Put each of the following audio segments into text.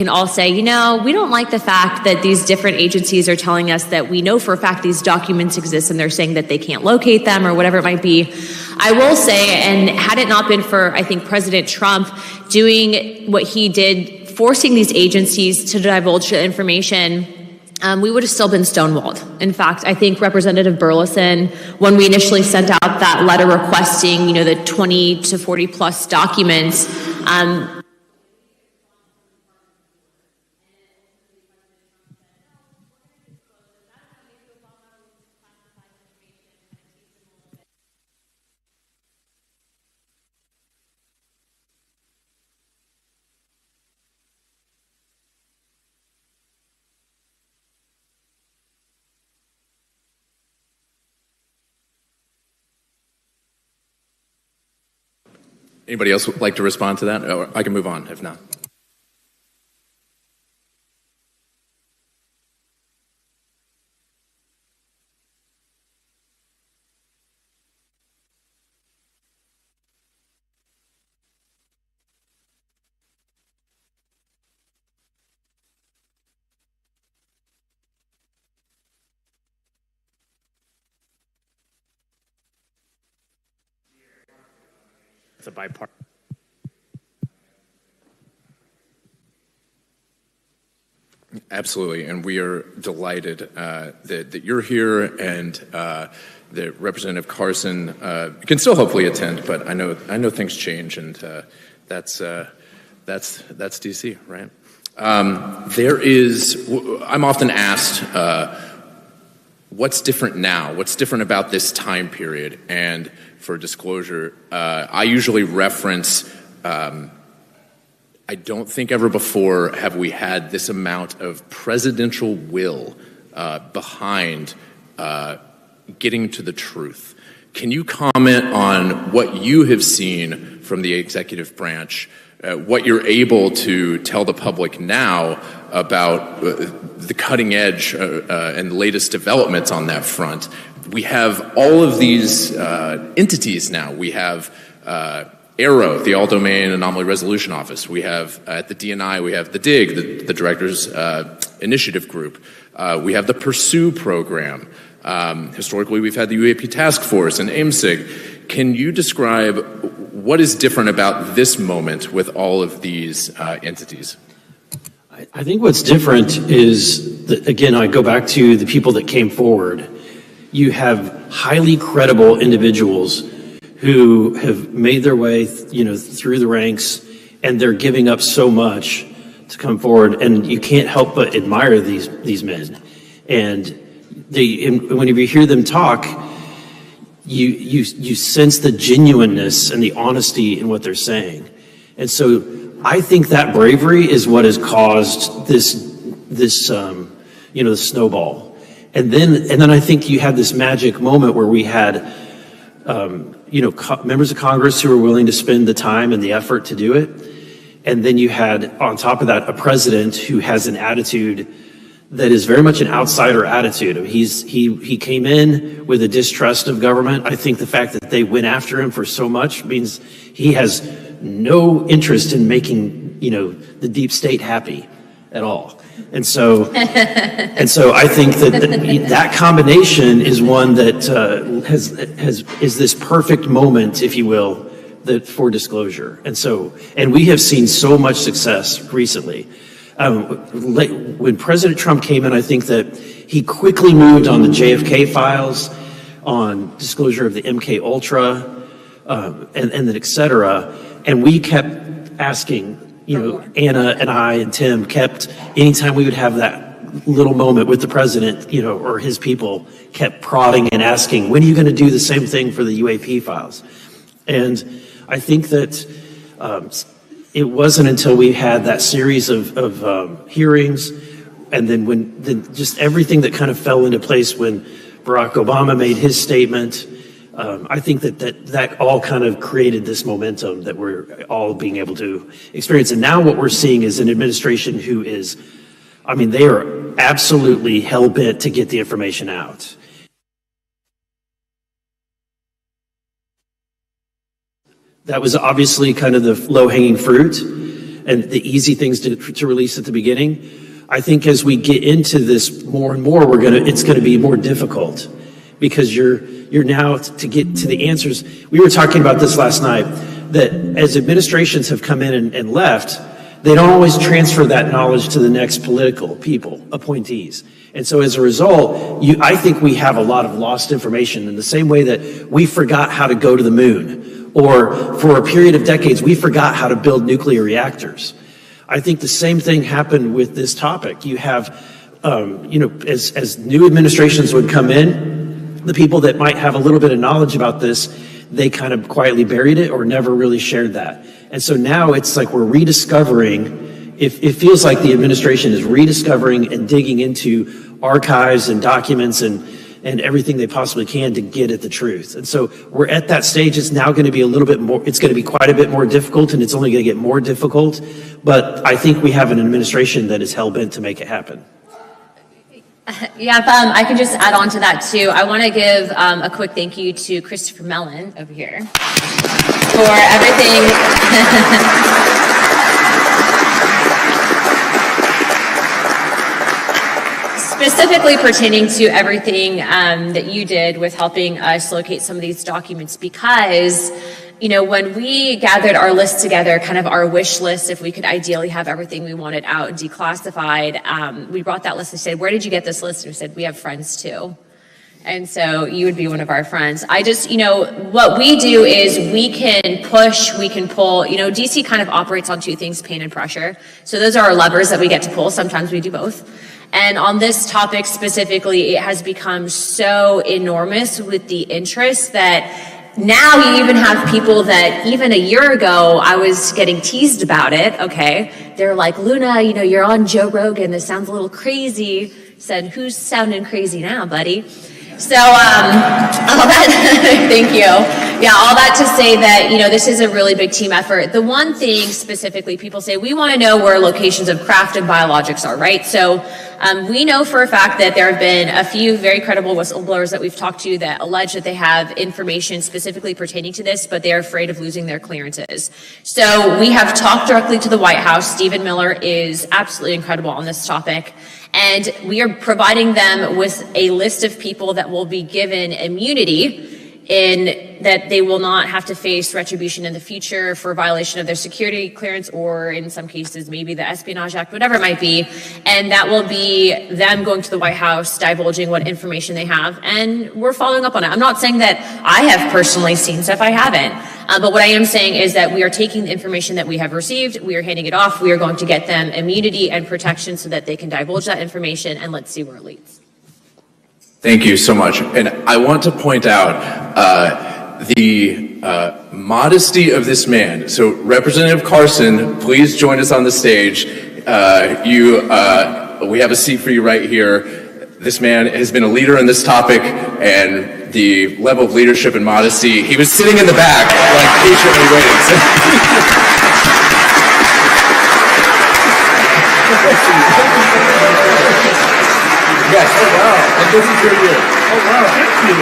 can all say, you know, we don't like the fact that these different agencies are telling us that we know for a fact these documents exist and they're saying that they can't locate them or whatever it might be. I will say, and had it not been for, I think, President Trump doing what he did, forcing these agencies to divulge the information, we would have still been stonewalled. In fact, I think Representative Burleson, when we initially sent out that letter requesting, you know, the 20 to 40 plus documents, Anybody else would like to respond to that? Or I can move on if not. It's a bipartisan. Absolutely, and we are delighted that you're here, and that Representative Carson can still hopefully attend. But I know things change, and that's DC, right? I'm often asked, what's different now? What's different about this time period? And for disclosure, I usually reference, I don't think ever before have we had this amount of presidential will behind getting to the truth. Can you comment on what you have seen from the executive branch, what you're able to tell the public now about the cutting edge and latest developments on that front? We have all of these entities now. We have ARROW, the All-Domain Anomaly Resolution Office. We have at the DNI, we have the DIG, the Directors Initiative Group. We have the Pursue program. Historically, we've had the UAP Task Force and AIMSIG. Can you describe what is different about this moment with all of these entities? I think what's different is that, again, I go back to the people that came forward. You have highly credible individuals who have made their way, you know, through the ranks, and they're giving up so much to come forward, and you can't help but admire these men. And whenever you hear them talk, you sense the genuineness and the honesty in what they're saying. And so I think that bravery is what has caused this you know, the snowball. And then I think you had this magic moment where we had, you know, members of Congress who were willing to spend the time and the effort to do it. And then you had, on top of that, a president who has an attitude that is very much an outsider attitude. He came in with a distrust of government. I think the fact that they went after him for so much means he has no interest in making, you know, the deep state happy at all. And so I think that combination is one that is this perfect moment, if you will, for disclosure. And we have seen so much success recently. When President Trump came in, I think that he quickly moved on the JFK files, on disclosure of the MK Ultra, and then et cetera. And we kept asking, you know, Anna and I and Tim kept, anytime we would have that little moment with the president, you know, or his people, kept prodding and asking, when are you going to do the same thing for the UAP files? And I think that it wasn't until we had that series of hearings, and then just everything that kind of fell into place when Barack Obama made his statement. I think that all kind of created this momentum that we're all being able to experience. And now what we're seeing is an administration who is, I mean, they are absolutely hell-bent to get the information out. That was obviously kind of the low-hanging fruit. and the easy things to release at the beginning. I think as we get into this more and more, it's gonna be more difficult, because you're now to get to the answers. We were talking about this last night, that as administrations have come in and left, they don't always transfer that knowledge to the next political people, appointees. And so as a result, I think we have a lot of lost information, in the same way that we forgot how to go to the moon, or for a period of decades, we forgot how to build nuclear reactors. I think the same thing happened with this topic. You have, as new administrations would come in, the people that might have a little bit of knowledge about this, they kind of quietly buried it or never really shared that. And so now it's like we're rediscovering, it feels like the administration is rediscovering and digging into archives and documents and everything they possibly can to get at the truth. And so we're at that stage. It's now going to be a little bit more, it's going to be quite a bit more difficult, and it's only going to get more difficult. But I think we have an administration that is hell-bent to make it happen. Yeah, if, I can just add on to that too. I want to give a quick thank you to Christopher Mellon over here for everything. Specifically pertaining to everything that you did with helping us locate some of these documents, because when we gathered our list together, kind of our wish list, if we could ideally have everything we wanted out and declassified, we brought that list and said, where did you get this list? And we said, we have friends too. And so you would be one of our friends. I just, what we do is we can push, we can pull. DC kind of operates on two things, pain and pressure. So those are our levers that we get to pull. Sometimes we do both. And on this topic specifically, it has become so enormous with the interest that now you even have people that even a year ago, I was getting teased about it, okay? They're like, Luna, you're on Joe Rogan. This sounds a little crazy. Said, who's sounding crazy now, buddy? So, all that, thank you. Yeah, all that to say that, this is a really big team effort. The one thing specifically, people say, we want to know where locations of craft and biologics are, right? So, we know for a fact that there have been a few very credible whistleblowers that we've talked to that allege that they have information specifically pertaining to this, but they're afraid of losing their clearances. So we have talked directly to the White House. Stephen Miller is absolutely incredible on this topic. And we are providing them with a list of people that will be given immunity in that they will not have to face retribution in the future for violation of their security clearance, or in some cases, maybe the Espionage Act, whatever it might be. And that will be them going to the White House, divulging what information they have. And we're following up on it. I'm not saying that I have personally seen stuff, I haven't. But what I am saying is that we are taking the information that we have received, we are handing it off, we are going to get them immunity and protection so that they can divulge that information, and let's see where it leads. Thank you so much. And I want to point out the modesty of this man. So Representative Carson, please join us on the stage. We have a seat for you right here. This man has been a leader in this topic, and the level of leadership and modesty, he was sitting in the back, like patiently waiting. Yes. Oh, wow. And this is your year. Oh, wow. Thank you.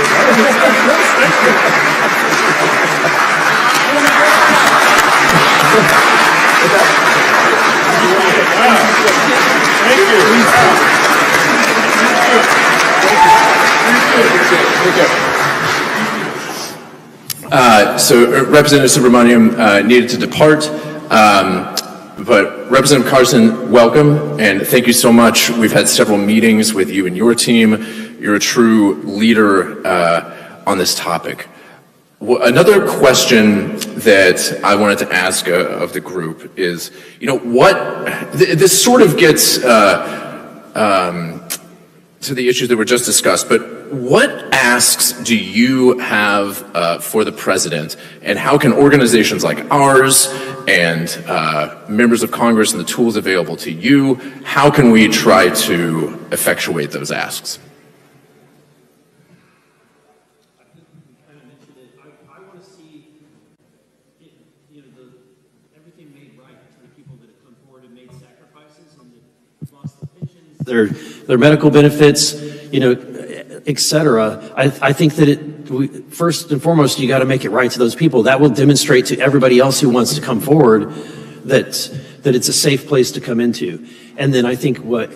So Representative Subramaniam needed to depart. But Representative Carson, welcome, and thank you so much. We've had several meetings with you and your team. You're a true leader on this topic. Another question that I wanted to ask of the group is, this sort of gets to the issues that were just discussed, but what asks do you have for the president, and how can organizations like ours and members of Congress and the tools available to you, how can we try to effectuate those asks? I want to see everything made right to the people that have come forward and made sacrifices and that lost their pensions, their medical benefits, et cetera. I think that first and foremost, you got to make it right to those people. That will demonstrate to everybody else who wants to come forward that that it's a safe place to come into. And then I think what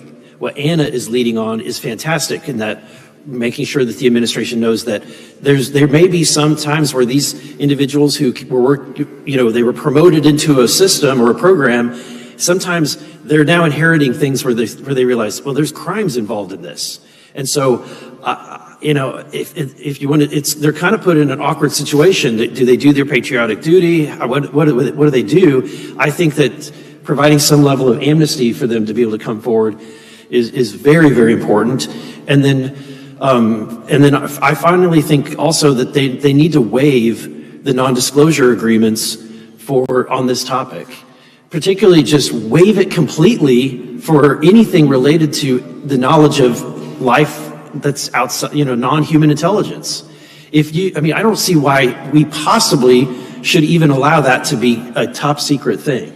Anna is leading on is fantastic in that making sure that the administration knows that there may be some times where these individuals who they were promoted into a system or a program, sometimes they're now inheriting things where they realize, well, there's crimes involved in this. And so, if you want to, they're kind of put in an awkward situation. Do they do their patriotic duty? What do they do? I think that providing some level of amnesty for them to be able to come forward is very, very important. And then I finally think also that they need to waive the non-disclosure agreements on this topic. Particularly just waive it completely for anything related to the knowledge of life that's outside, non-human intelligence. I don't see why we possibly should even allow that to be a top secret thing.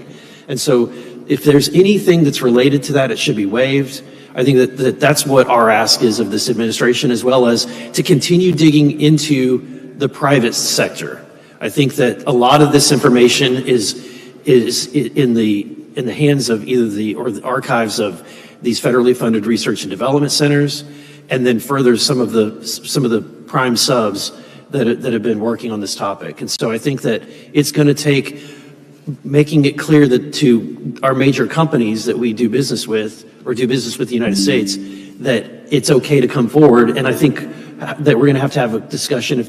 And so if there's anything that's related to that, it should be waived. I think that's what our ask is of this administration, as well as to continue digging into the private sector. I think that a lot of this information is in the hands of either the archives of these federally funded research and development centers, and then further some of the prime subs that have been working on this topic. And so I think that it's going to take making it clear that to our major companies that we do business with or do business with the United States, that it's okay to come forward. And I think that we're going to have a discussion if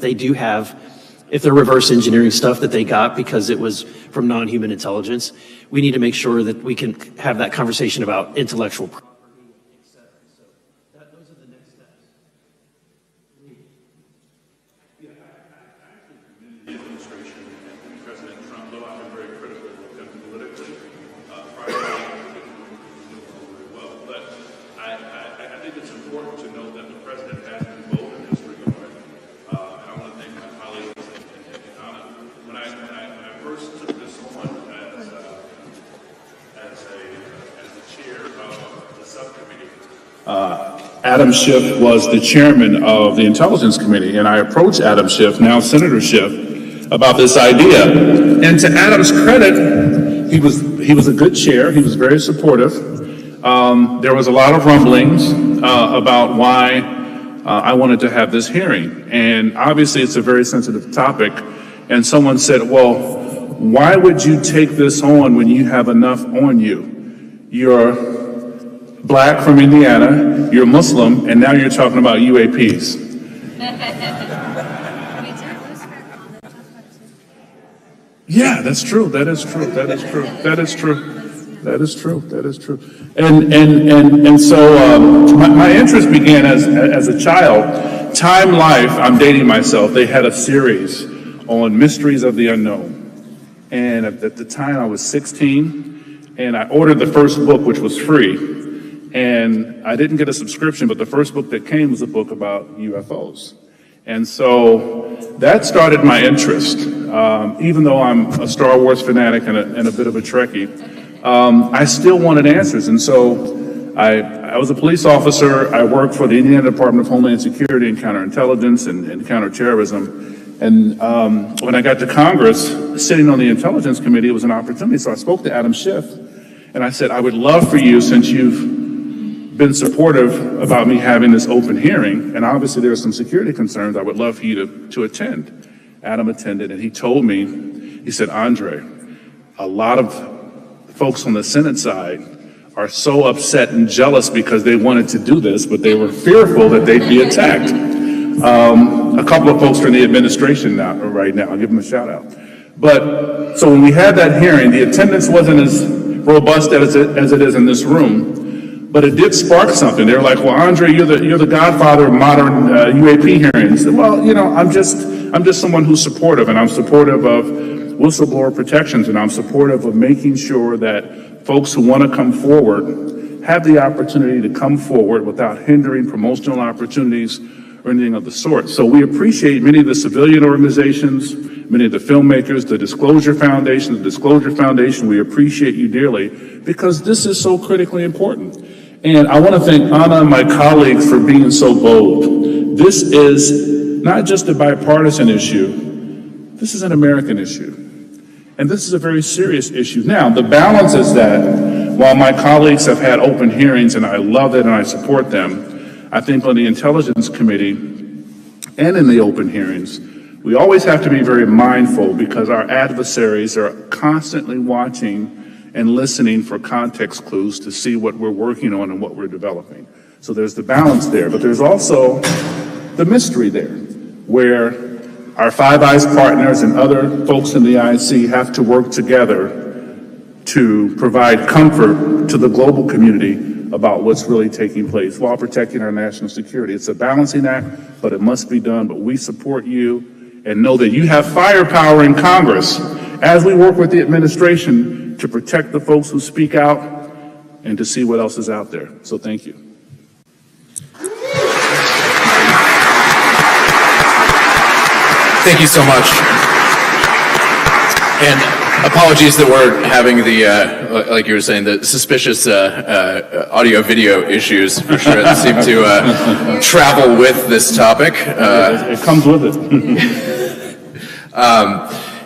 they're reverse engineering stuff that they got because it was from non-human intelligence. We need to make sure that we can have that conversation about intellectual property. Those are the next steps. Yeah, I actually commend the administration and President Trump, though I've been very critical of them politically, prior to very well. But I think it's important to note that the president has been bold in this regard. And I want to thank my colleagues and Anna. When I first took this on as the chair of the subcommittee, Adam Schiff was the chairman of the Intelligence Committee, and I approached Adam Schiff, now Senator Schiff, about this idea. And to Adam's credit, he was a good chair. He was very supportive. There was a lot of rumblings about why I wanted to have this hearing. And obviously, it's a very sensitive topic. And someone said, well, why would you take this on when you have enough on you? You're Black from Indiana, you're Muslim, and now you're talking about UAPs. Yeah, that's true. That is true. That is true. That is true. That is true. That is true. And so my interest began as a child. Time Life, I'm dating myself, they had a series on mysteries of the unknown. And at the time I was 16, and I ordered the first book, which was free. And I didn't get a subscription, but the first book that came was a book about UFOs. And so that started my interest. Even though I'm a Star Wars fanatic and a bit of a Trekkie, I still wanted answers. And so I was a police officer. I worked for the Indiana Department of Homeland Security and counterintelligence and counterterrorism. And when I got to Congress, sitting on the Intelligence Committee, it was an opportunity. So I spoke to Adam Schiff, and I said, I would love for you, since you've been supportive about me having this open hearing, and obviously there are some security concerns, I would love for you to attend. Adam attended, and he told me, he said, Andre, a lot of folks on the Senate side are so upset and jealous because they wanted to do this, but they were fearful that they'd be attacked. A couple of folks are in the administration right now, I'll give them a shout out. But, so when we had that hearing, the attendance wasn't as robust as it is in this room. But it did spark something. They were like, well, Andre, you're the godfather of modern UAP hearings. Well, I'm just someone who's supportive, and I'm supportive of whistleblower protections, and I'm supportive of making sure that folks who want to come forward have the opportunity to come forward without hindering promotional opportunities or anything of the sort. So we appreciate many of the civilian organizations, many of the filmmakers, the Disclosure Foundation, we appreciate you dearly because this is so critically important. And I want to thank Anna and my colleagues for being so bold. This is not just a bipartisan issue, this is an American issue. And this is a very serious issue. Now, the balance is that while my colleagues have had open hearings, and I love it and I support them, I think on the Intelligence Committee and in the open hearings, we always have to be very mindful because our adversaries are constantly watching and listening for context clues to see what we're working on and what we're developing. So there's the balance there, but there's also the mystery there, where our Five Eyes partners and other folks in the IC have to work together to provide comfort to the global community about what's really taking place while protecting our national security. It's a balancing act, but it must be done. But we support you and know that you have firepower in Congress as we work with the administration to protect the folks who speak out and to see what else is out there. So thank you. Thank you so much. And apologies that we're having the, like you were saying, the suspicious audio-video issues for sure that seem to travel with this topic. It comes with it.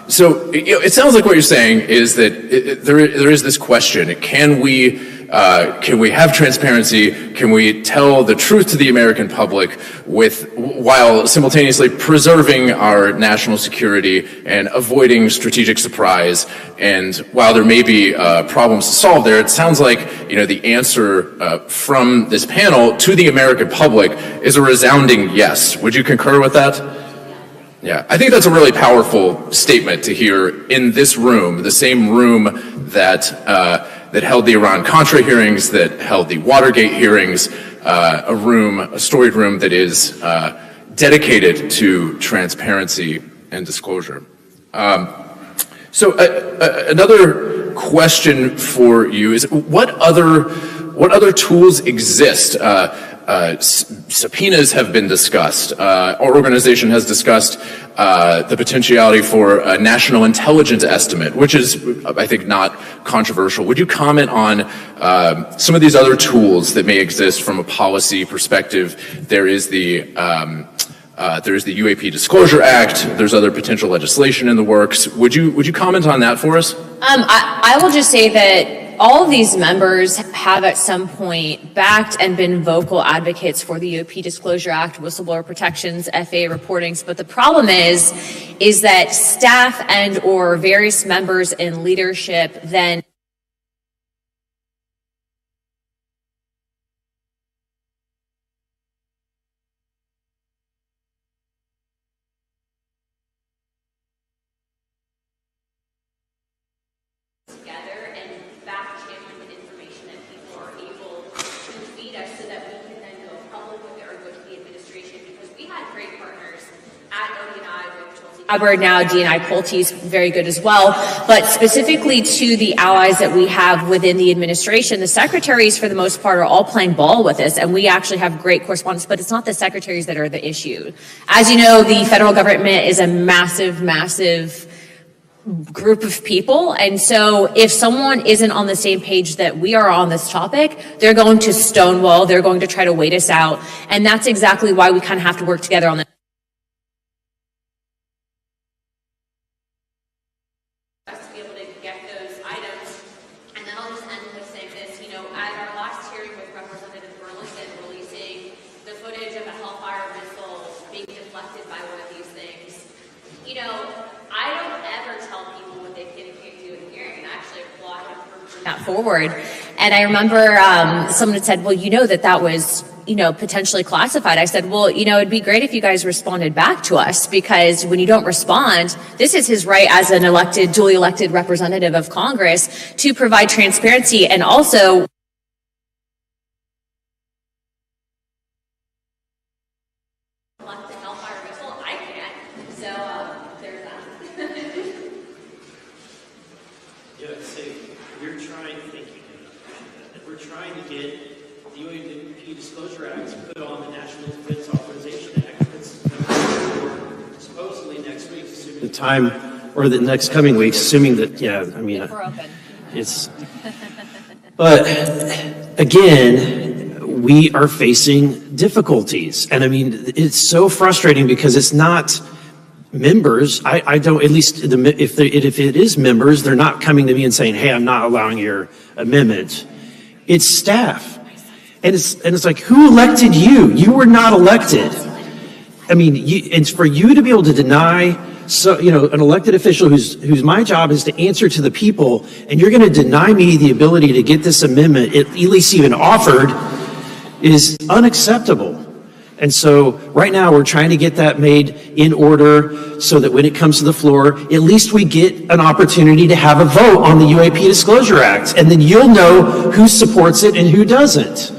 So it sounds like what you're saying is that there is this question: can we have transparency? Can we tell the truth to the American public while simultaneously preserving our national security and avoiding strategic surprise? And while there may be problems to solve there, it sounds like the answer from this panel to the American public is a resounding yes. Would you concur with that? Yeah, I think that's a really powerful statement to hear in this room, the same room that held the Iran-Contra hearings, that held the Watergate hearings, a storied room that is dedicated to transparency and disclosure. So another question for you is, what other tools exist? Subpoenas have been discussed. Our organization has discussed the potentiality for a national intelligence estimate, which is, I think, not controversial. Would you comment on some of these other tools that may exist from a policy perspective? There is the UAP Disclosure Act. There's other potential legislation in the works. Would you comment on that for us? I will just say that all of these members have at some point backed and been vocal advocates for the UAP Disclosure Act, whistleblower protections, FAA reportings. But the problem is that staff and or various members in leadership then together and back channel the information that people are able to feed us so that we can then go public with it or go to the administration, because we had great partners at OVNI with Tulsi Gabbard, now DNI Pulte's very good as well. But specifically to the allies that we have within the administration, the secretaries for the most part are all playing ball with us, and we actually have great correspondence, but it's not the secretaries that are the issue. As you know, the federal government is a massive group of people, and so if someone isn't on the same page that we are on this topic, they're going to stonewall, they're going to try to wait us out, and that's exactly why we kind of have to work together on this. To be able to get those items. And then I'll just end with saying this, at our last hearing with Representative Burleson releasing the footage of a Hellfire missile being deflected by one of these things, I don't ever tell people what they can and can't do in hearing, and I actually applaud him for bringing that forward. And I remember someone had said, well, that was, potentially classified. I said, well, it'd be great if you guys responded back to us, because when you don't respond, this is his right as an duly elected representative of Congress to provide transparency and also we're trying to get the UAP Disclosure Act put on the National Defense Authorization Act. That's supposedly next week, assuming the time, or the next coming weeks, assuming that, we're open. It's, but again, we are facing difficulties. And it's so frustrating because it's not members, I don't, at least if it is members, they're not coming to me and saying, hey, I'm not allowing your amendment. It's staff. And it's like, who elected you? You were not elected. I mean, it's for you to be able to deny, so, an elected official whose my job is to answer to the people, and you're going to deny me the ability to get this amendment, at least even offered, is unacceptable. And so right now we're trying to get that made in order so that when it comes to the floor, at least we get an opportunity to have a vote on the UAP Disclosure Act. And then you'll know who supports it and who doesn't.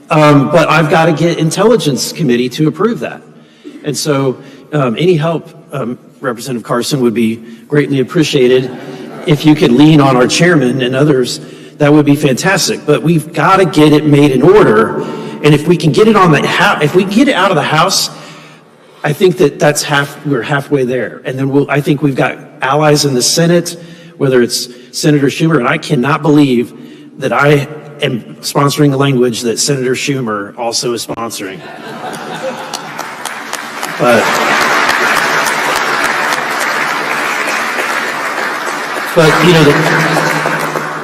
But I've got to get Intelligence Committee to approve that. And so any help, Representative Carson, would be greatly appreciated. If you could lean on our chairman and others, that would be fantastic. But we've got to get it made in order. And if we can get it if we get it out of the House, I think we're halfway there. And then I think we've got allies in the Senate, whether it's Senator Schumer, and I cannot believe that I am sponsoring the language that Senator Schumer also is sponsoring. But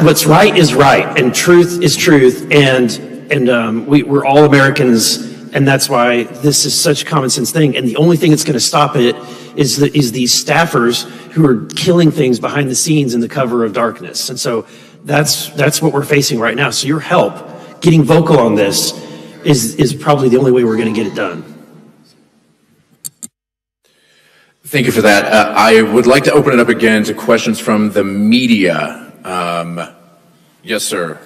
what's right is right, and truth is truth, and we're all Americans, and that's why this is such a common sense thing. And the only thing that's going to stop it is these staffers who are killing things behind the scenes in the cover of darkness. And so that's what we're facing right now. So your help getting vocal on this is probably the only way we're going to get it done. Thank you for that. I would like to open it up again to questions from the media. Yes, sir.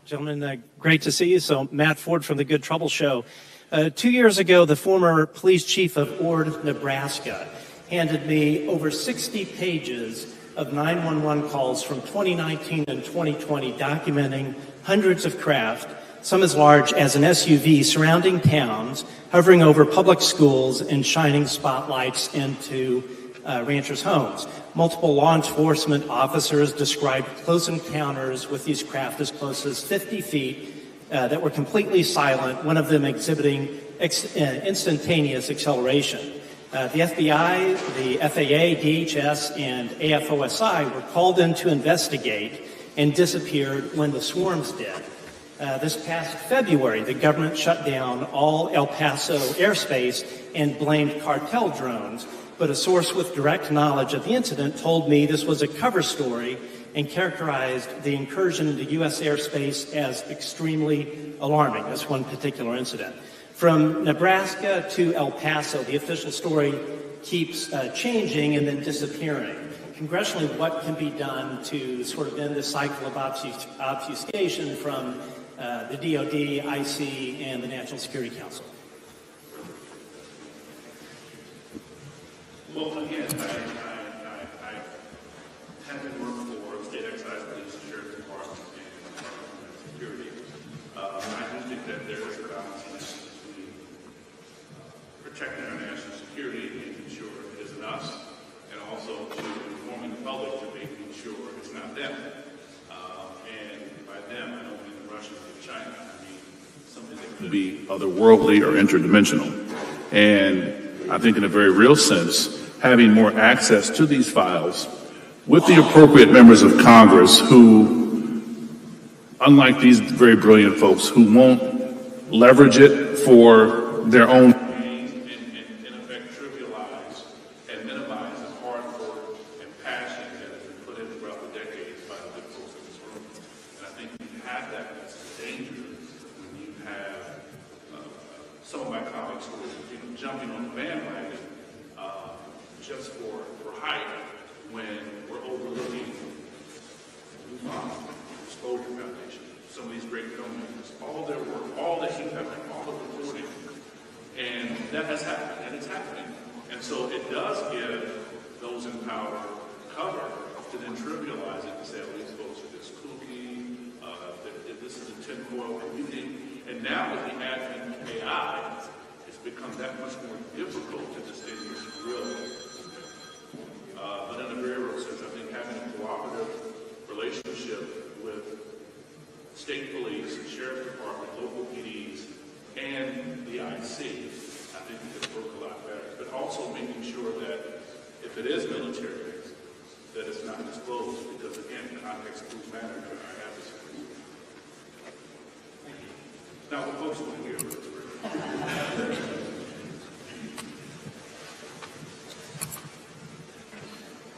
Gentlemen, great to see you. So Matt Ford from the Good Trouble Show. 2 years ago, the former police chief of Ord, Nebraska, handed me over 60 pages of 911 calls from 2019 and 2020 documenting hundreds of craft, some as large as an SUV, surrounding towns, hovering over public schools and shining spotlights into ranchers' homes. Multiple law enforcement officers described close encounters with these craft as close as 50 feet that were completely silent, one of them exhibiting instantaneous acceleration. The FBI, the FAA, DHS, and AFOSI were called in to investigate and disappeared when the swarms did. This past February, the government shut down all El Paso airspace and blamed cartel drones. But a source with direct knowledge of the incident told me this was a cover story and characterized the incursion into U.S. airspace as extremely alarming. That's one particular incident. From Nebraska to El Paso, the official story keeps changing and then disappearing. Congressionally, what can be done to sort of end this cycle of obfuscation from the DOD, IC, and the National Security Council? Well, again, I haven't worked for state excise, police, sheriff's department, and security. I do think that there is a balance between protecting our national security and making sure it isn't us, and also to informing the public to making sure it's not them. And by them, I don't mean the Russians or China. I mean something that could be otherworldly or interdimensional. And I think in a very real sense, having more access to these files with the appropriate members of Congress who, unlike these very brilliant folks, who won't leverage it for their own gains and in effect trivialize and minimize the hard work and passion that has been put in throughout the decades by the good folks in this room. And I think when you have that, that's the danger when you have some of my colleagues who are jumping on the bandwagon just for hype when we're overlooking Exposure Foundation, some of these great filmmakers, all their work, all the heat mapping, all the reporting, and that has happened, and it's happening. And so it does give those in power cover to then trivialize it and say, oh, these folks are just kooky, this is a tinfoil community. And now with the advent of AI, it's become that much more difficult to distinguish real. But in a very real sense, I think having a cooperative relationship with state police and sheriff's department see, I think it could work a lot better. But also making sure that if it is military, that it's not disclosed, because again, context clues matter to our adversaries. Now, the folks will hear it.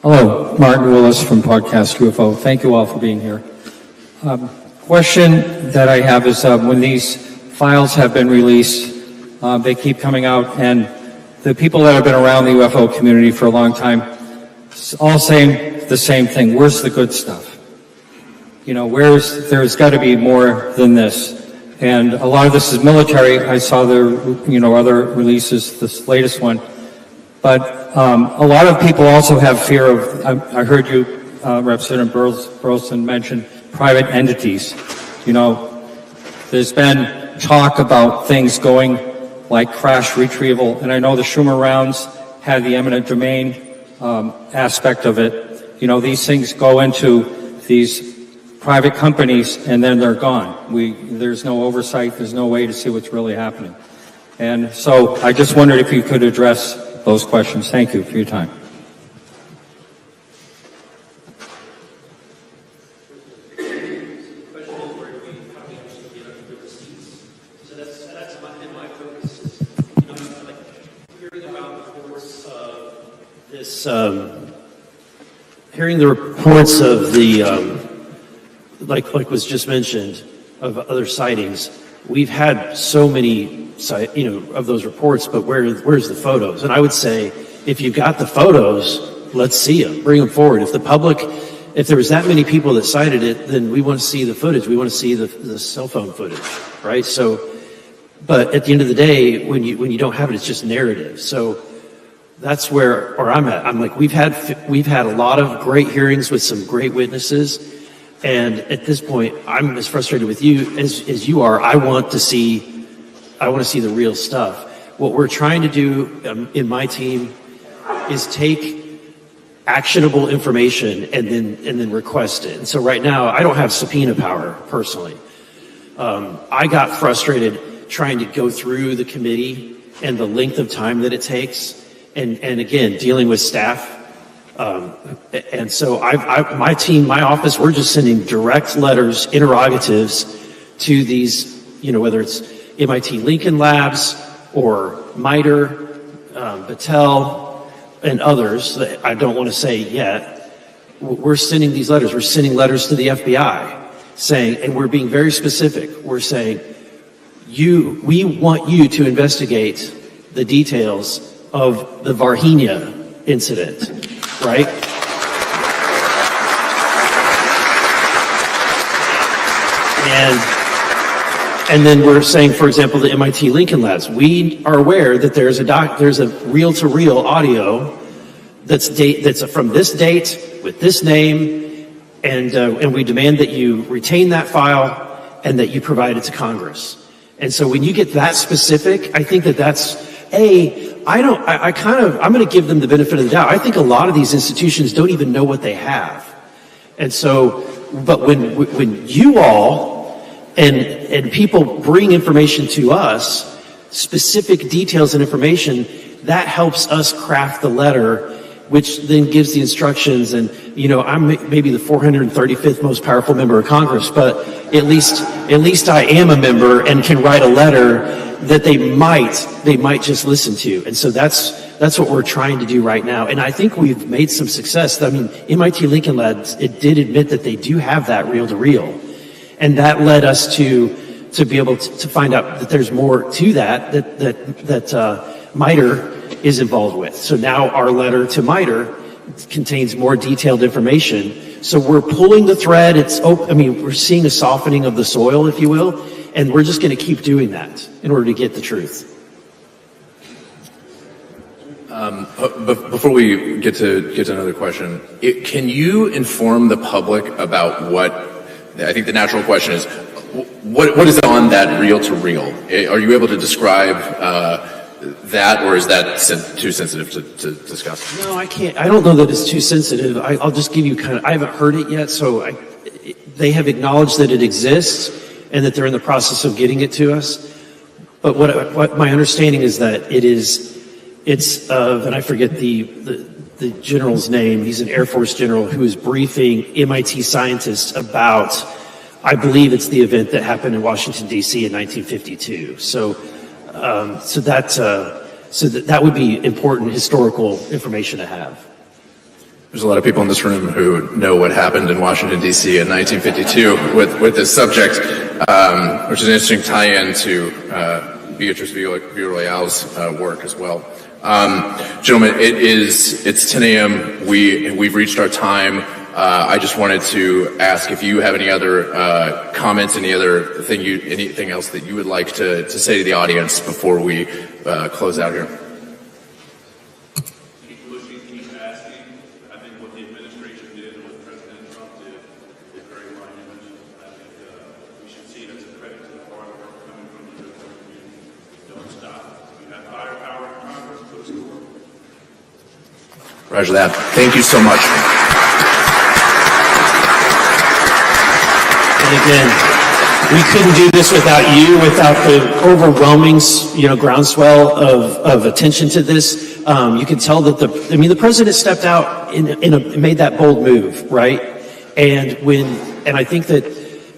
Hello, Martin Willis from Podcast UFO. Thank you all for being here. Question that I have is when these files have been released, they keep coming out, and the people that have been around the UFO community for a long time, all saying the same thing. Where's the good stuff? You know, there's got to be more than this. And a lot of this is military. I saw the, other releases, this latest one. But a lot of people also have fear of, I heard you, Representative Burleson, mention private entities. You know, there's been talk about things going like crash retrieval, and I know the Schumer rounds had the eminent domain aspect of it. You know, these things go into these private companies and then they're gone. There's no oversight, there's no way to see what's really happening. And so I just wondered if you could address those questions. Thank you for your time. Hearing the reports of the, like was just mentioned, of other sightings, we've had so many, of those reports, but where's the photos? And I would say, if you've got the photos, let's see them, bring them forward. If there was that many people that cited it, then we want to see the footage. We want to see the cell phone footage, right? So, but at the end of the day, when you don't have it, it's just narrative. So that's where I'm at. I'm like, we've had a lot of great hearings with some great witnesses. And at this point, I'm as frustrated with you as you are. I want to see the real stuff. What we're trying to do in my team is take actionable information and then request it. And so right now, I don't have subpoena power personally. I got frustrated trying to go through the committee and the length of time that it takes, and again, dealing with staff. And so my team, my office, we're just sending direct letters, interrogatives to these, whether it's MIT Lincoln Labs or MITRE, Battelle, and others that I don't want to say yet. We're sending these letters. We're sending letters to the FBI saying, and we're being very specific. We're saying, we want you to investigate the details of the Varhinia incident. Right? And then we're saying, for example, the MIT Lincoln Labs. We are aware that there's a reel-to-reel audio that's from this date with this name, and we demand that you retain that file and that you provide it to Congress. And so when you get that specific, I think that's I'm going to give them the benefit of the doubt. I think a lot of these institutions don't even know what they have. And so, but when you all and people bring information to us, specific details and information, that helps us craft the letter, which then gives the instructions. And, I'm maybe the 435th most powerful member of Congress, but at least I am a member and can write a letter that they might just listen to. And so that's what we're trying to do right now. And I think we've made some success. I mean, MIT Lincoln Labs, it did admit that they do have that reel-to-reel. And that led us to be able to find out that there's more to that MITRE is involved with. So now our letter to MITRE contains more detailed information. So we're pulling the thread. We're seeing a softening of the soil, if you will. And we're just going to keep doing that in order to get the truth. Before we get to another question, can you inform the public about what, I think the natural question is, what is on that reel-to-reel? Are you able to describe that, or is that too sensitive to discuss? No, I can't. I don't know that it's too sensitive. I'll just give you I haven't heard it yet, so they have acknowledged that it exists and that they're in the process of getting it to us. But what my understanding is that it's of, and I forget the general's name, he's an Air Force general who is briefing MIT scientists about, I believe it's the event that happened in Washington, D.C. in 1952. So that would be important historical information to have. There's a lot of people in this room who know what happened in Washington, D.C. in 1952 with this subject, which is an interesting tie-in to Beatrice Villarreal's work as well. Gentlemen, it's 10 a.m. We've reached our time. I just wanted to ask if you have any other comments, anything else that you would like to say to the audience before we close out here. Keep pushing, keep asking. I think what the administration did and what President Trump did is very monumental. I think we should see it as a credit to the hard work coming from the community. Don't stop. You have firepower in Congress, put us to work. Roger that. Thank you so much. And again, we couldn't do this without you, without the overwhelming, groundswell of attention to this. You can tell that the president stepped out and made that bold move, right? And I think that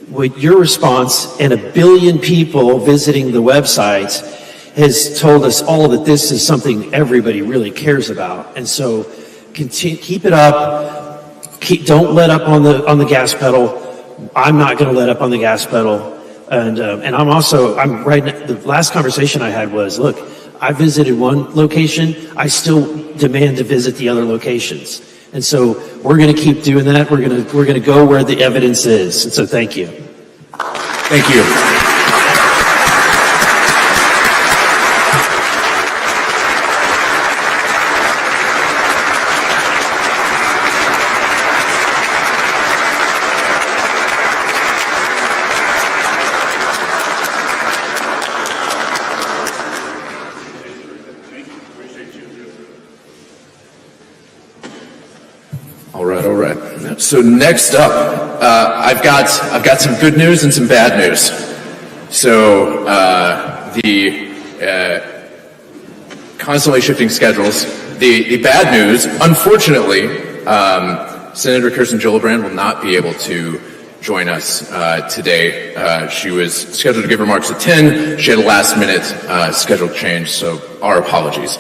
with your response and 1 billion people visiting the website has told us all that this is something everybody really cares about. And so keep it up. Don't let up on the gas pedal. I'm not going to let up on the gas pedal. And I'm right now, the last conversation I had was, look, I visited one location. I still demand to visit the other locations. And so we're going to keep doing that. We're going to go where the evidence is. And so thank you. Thank you. All right. So next up, I've got some good news and some bad news. So the constantly shifting schedules. The bad news, unfortunately, Senator Kirsten Gillibrand will not be able to join us today. She was scheduled to give remarks at 10. She had a last-minute schedule change, so our apologies.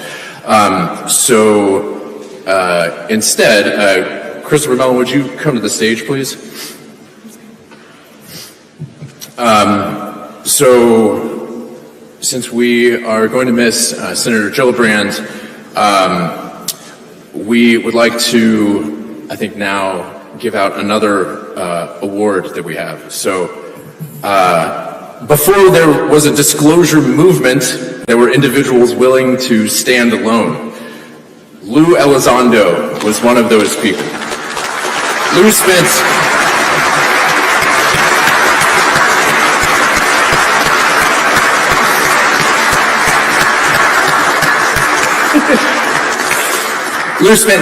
Instead, Christopher Mellon, would you come to the stage, please? Since we are going to miss Senator Gillibrand, we would like to, I think, now give out another award that we have. So, before there was a disclosure movement, there were individuals willing to stand alone. Lou Elizondo was one of those people. Lou spent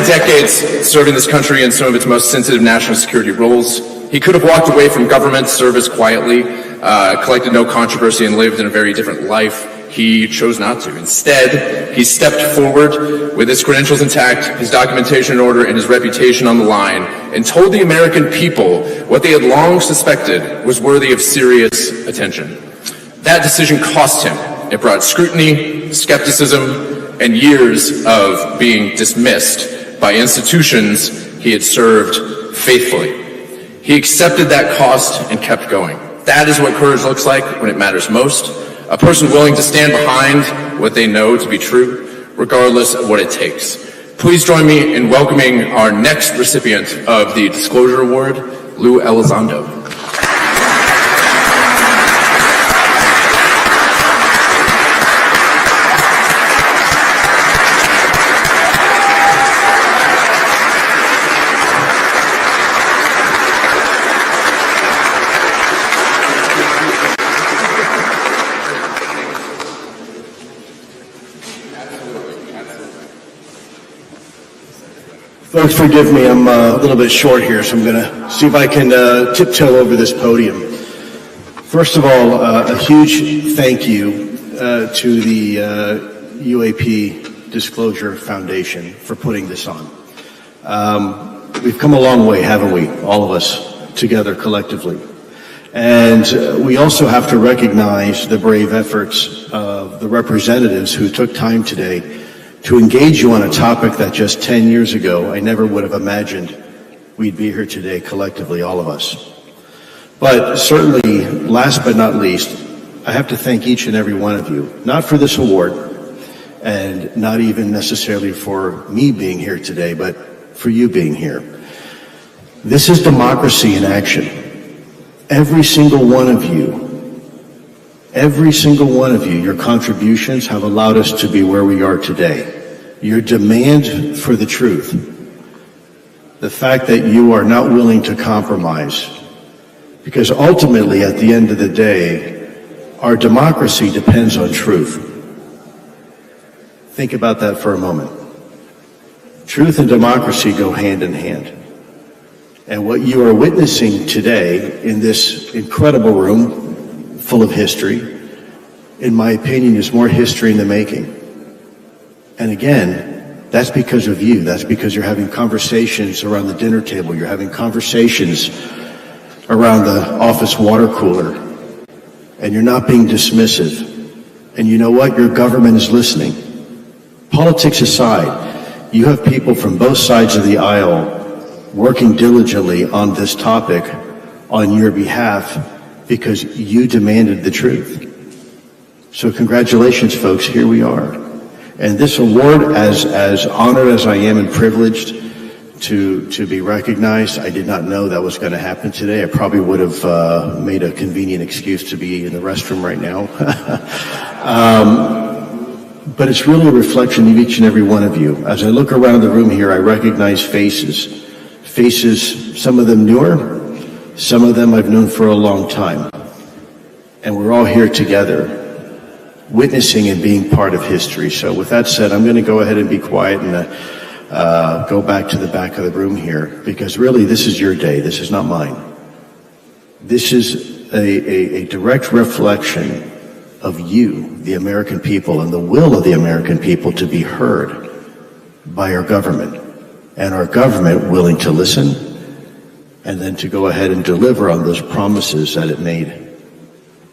decades serving this country in some of its most sensitive national security roles. He could have walked away from government service quietly, collected no controversy, and lived in a very different life. He chose not to. Instead, he stepped forward with his credentials intact, his documentation in order, and his reputation on the line, and told the American people what they had long suspected was worthy of serious attention. That decision cost him. It brought scrutiny, skepticism, and years of being dismissed by institutions he had served faithfully. He accepted that cost and kept going. That is what courage looks like when it matters most. A person willing to stand behind what they know to be true, regardless of what it takes. Please join me in welcoming our next recipient of the Disclosure Award, Lou Elizondo. Folks, forgive me, I'm a little bit short here, so I'm going to see if I can tiptoe over this podium. First of all, a huge thank you to the UAP Disclosure Foundation for putting this on. We've come a long way, haven't we? All of us together collectively. And we also have to recognize the brave efforts of the representatives who took time today to engage you on a topic that just 10 years ago I never would have imagined we'd be here today collectively, all of us. But certainly, last but not least, I have to thank each and every one of you, not for this award, and not even necessarily for me being here today, but for you being here. This is democracy in action. Every single one of you, your contributions have allowed us to be where we are today. Your demand for the truth, the fact that you are not willing to compromise, because ultimately, at the end of the day, our democracy depends on truth. Think about that for a moment. Truth and democracy go hand in hand. And what you are witnessing today in this incredible room full of history, in my opinion, is more history in the making. And again, that's because of you. That's because you're having conversations around the dinner table. You're having conversations around the office water cooler. And you're not being dismissive. And you know what? Your government is listening. Politics aside, you have people from both sides of the aisle working diligently on this topic on your behalf because you demanded the truth. So congratulations, folks, here we are. And this award, as honored as I am and privileged to be recognized, I did not know that was going to happen today. I probably would have made a convenient excuse to be in the restroom right now. But it's really a reflection of each and every one of you. As I look around the room here, I recognize faces, some of them newer, some of them I've known for a long time. And we're all here together, witnessing and being part of history. So with that said, I'm going to go ahead and be quiet and go back to the back of the room here, because really this is your day. This is not mine. This is a direct reflection of you, the American people, and the will of the American people to be heard by our government. And our government willing to listen and then to go ahead and deliver on those promises that it made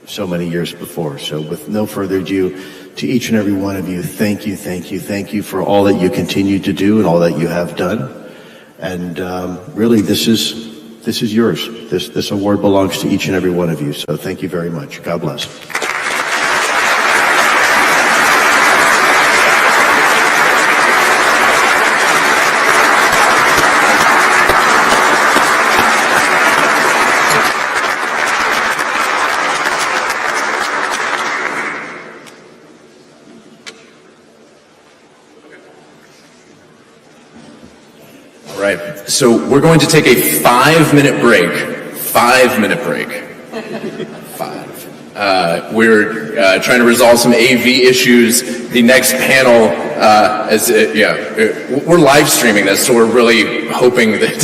so many years before. So with no further ado, to each and every one of you, thank you for all that you continue to do and all that you have done. And really, this is yours. This award belongs to each and every one of you. So thank you very much. God bless. So we're going to take a 5-minute break. 5-minute break. 5. We're trying to resolve some AV issues. The next panel, we're live streaming this, so we're really hoping that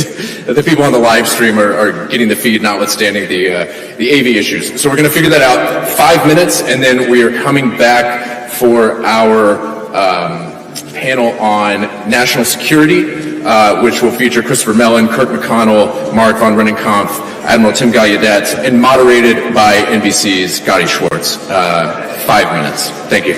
the people on the live stream are getting the feed, notwithstanding the AV issues. So we're going to figure that out. 5 minutes, and then we are coming back for our panel on national security, which will feature Christopher Mellon, Kirk McConnell, Mark von Rennenkampf, Admiral Tim Gallaudet, and moderated by NBC's Gotti Schwartz. 5 minutes. Thank you.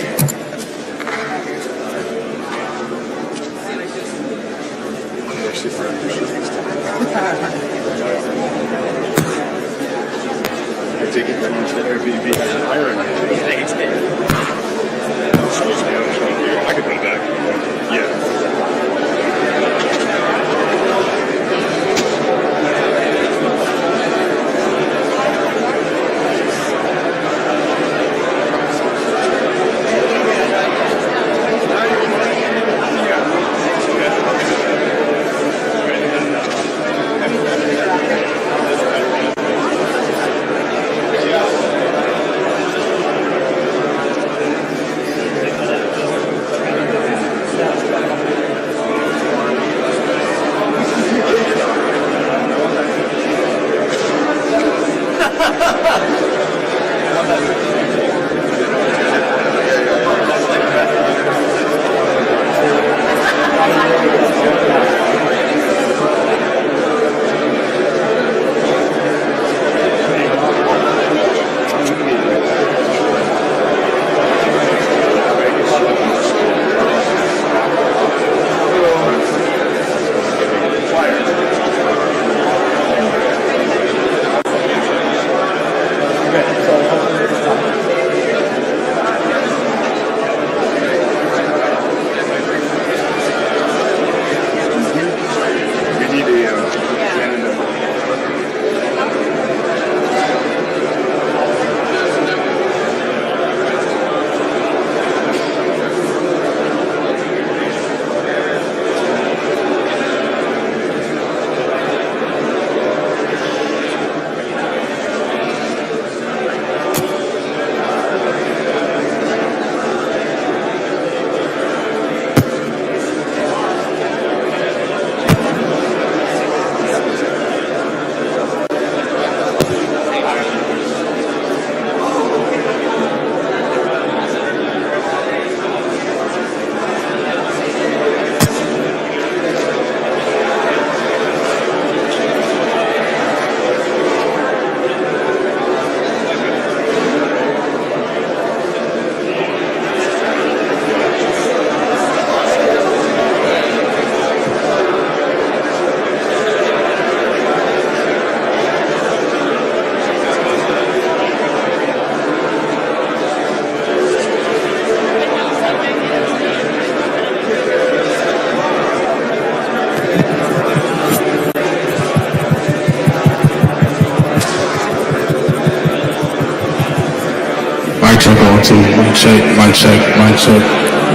check, 1, 2, mic check, mic check, mic check,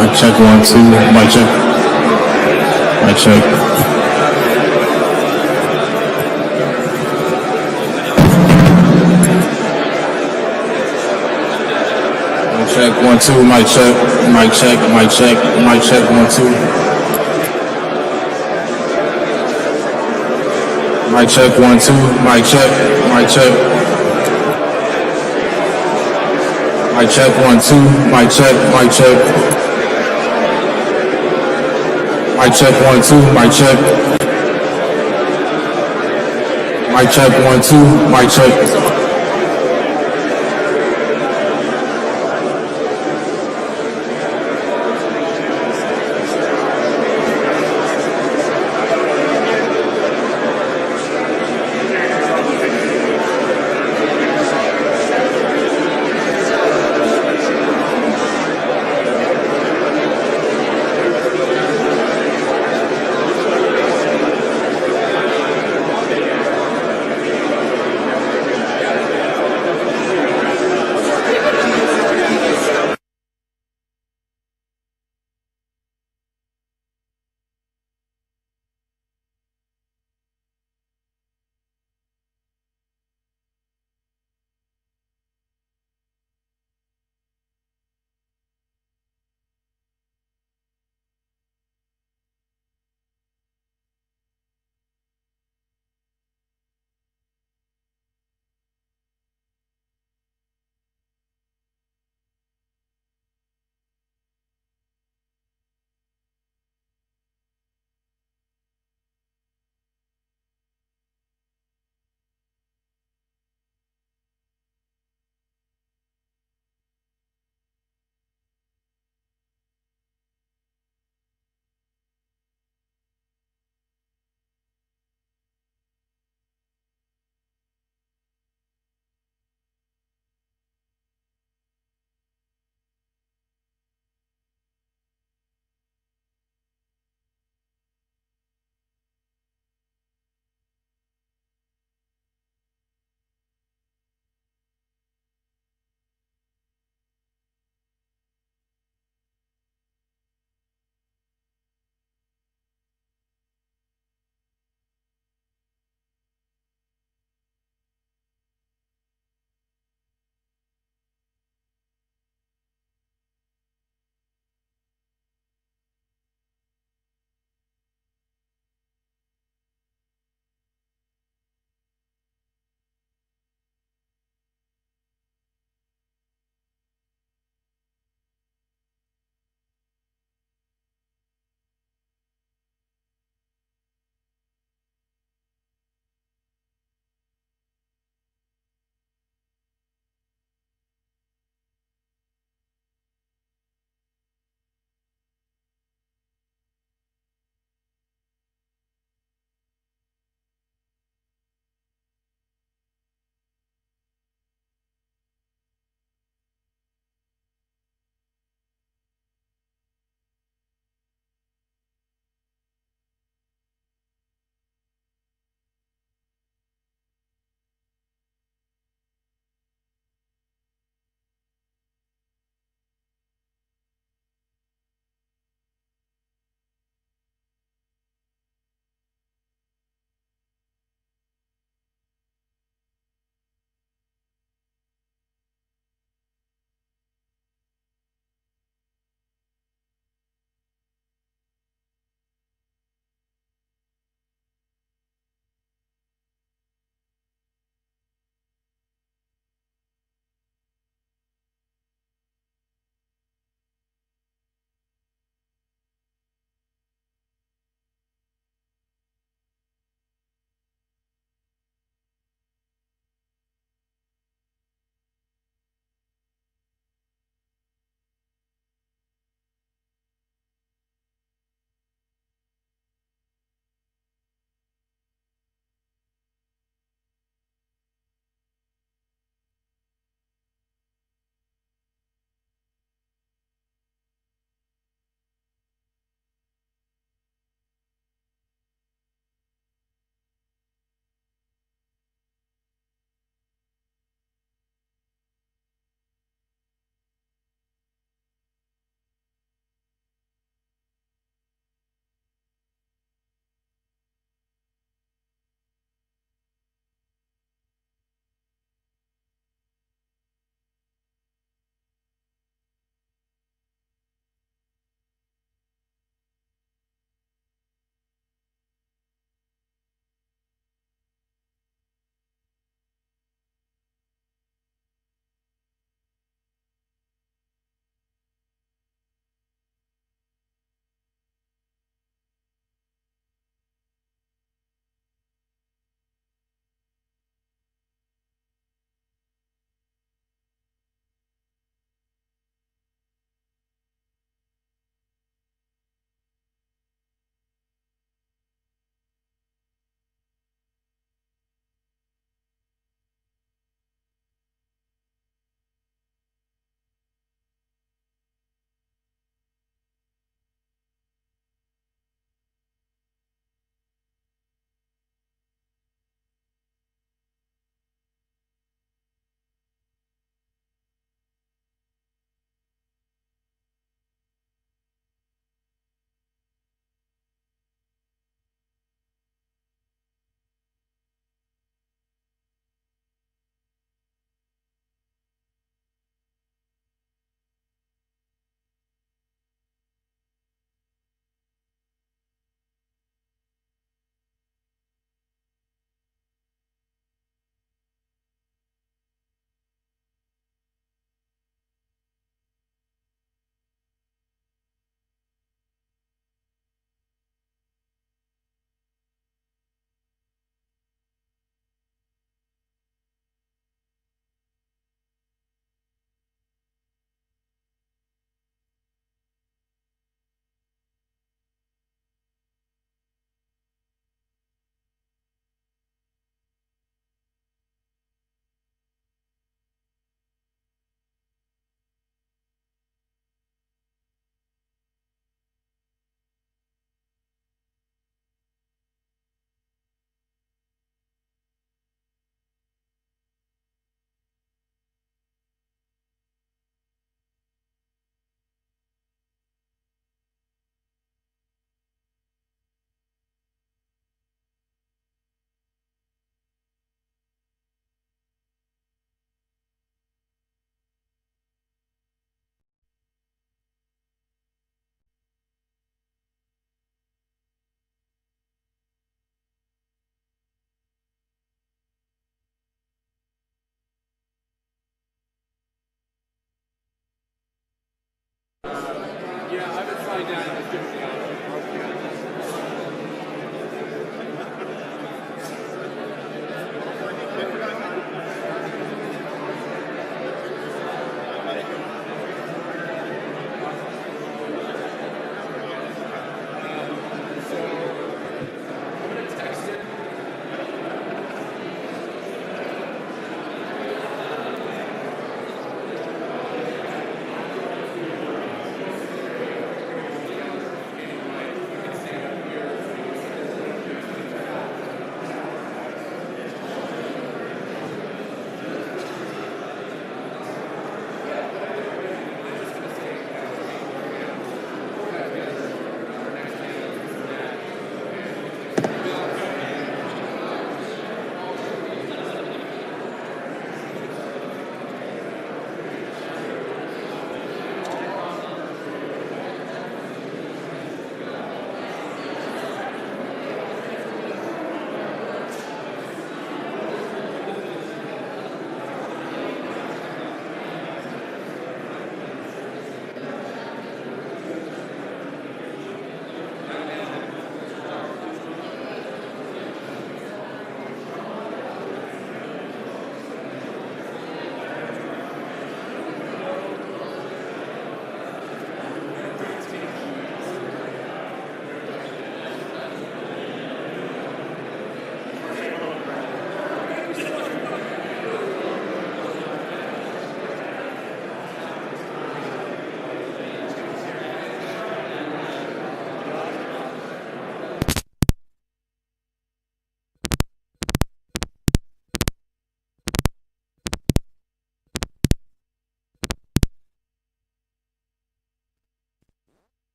mic check, 1, 2, mic check, mic check. Mic check, 1, 2, mic check, mic check, mic check, mic check, 1, 2. Mic check, 1, 2, mic check, mic check. Mic check, 1, 2, mic check, mic check. Mic check, 1, 2, mic check. Mic check, 1, 2, mic check.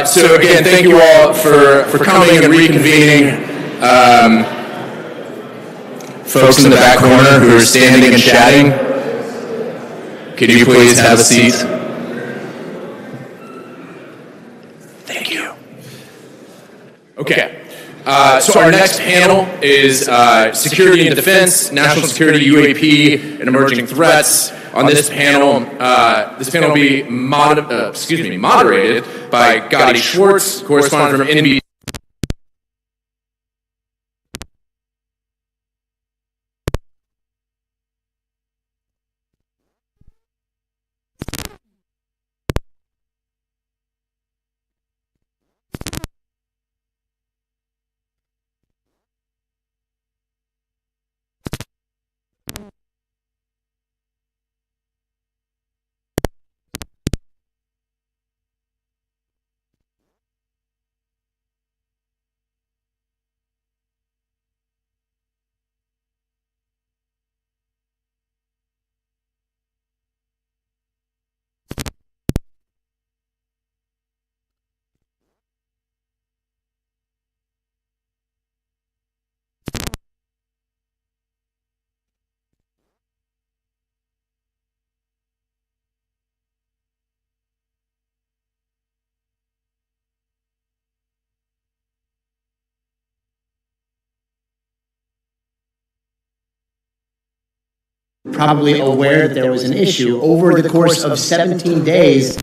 So again, thank you all for coming and reconvening. Folks in the back corner who are standing and chatting, could you please have a seat? Thank you. Okay. So our next panel is Security and Defense, National Security, UAP, and Emerging Threats. On this panel will be moderated by Gotti Schwartz, correspondent from NBC. Probably aware that there was an issue over the course of 17 days.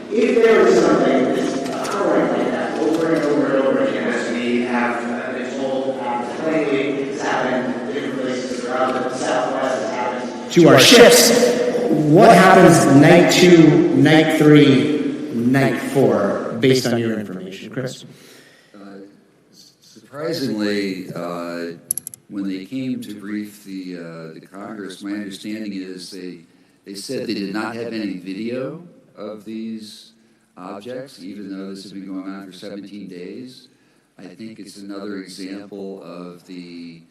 If there is something that's occurring like that over and over and over again, as we have been told plainly, it's happened in different places throughout the Southwest, it's happened to our ships what happens night 2, night 3, night 4, based on your information, Chris? Surprisingly, when they came to brief the Congress, my understanding is they said they did not have any video of these objects, even though this has been going on for 17 days. I think it's another example of the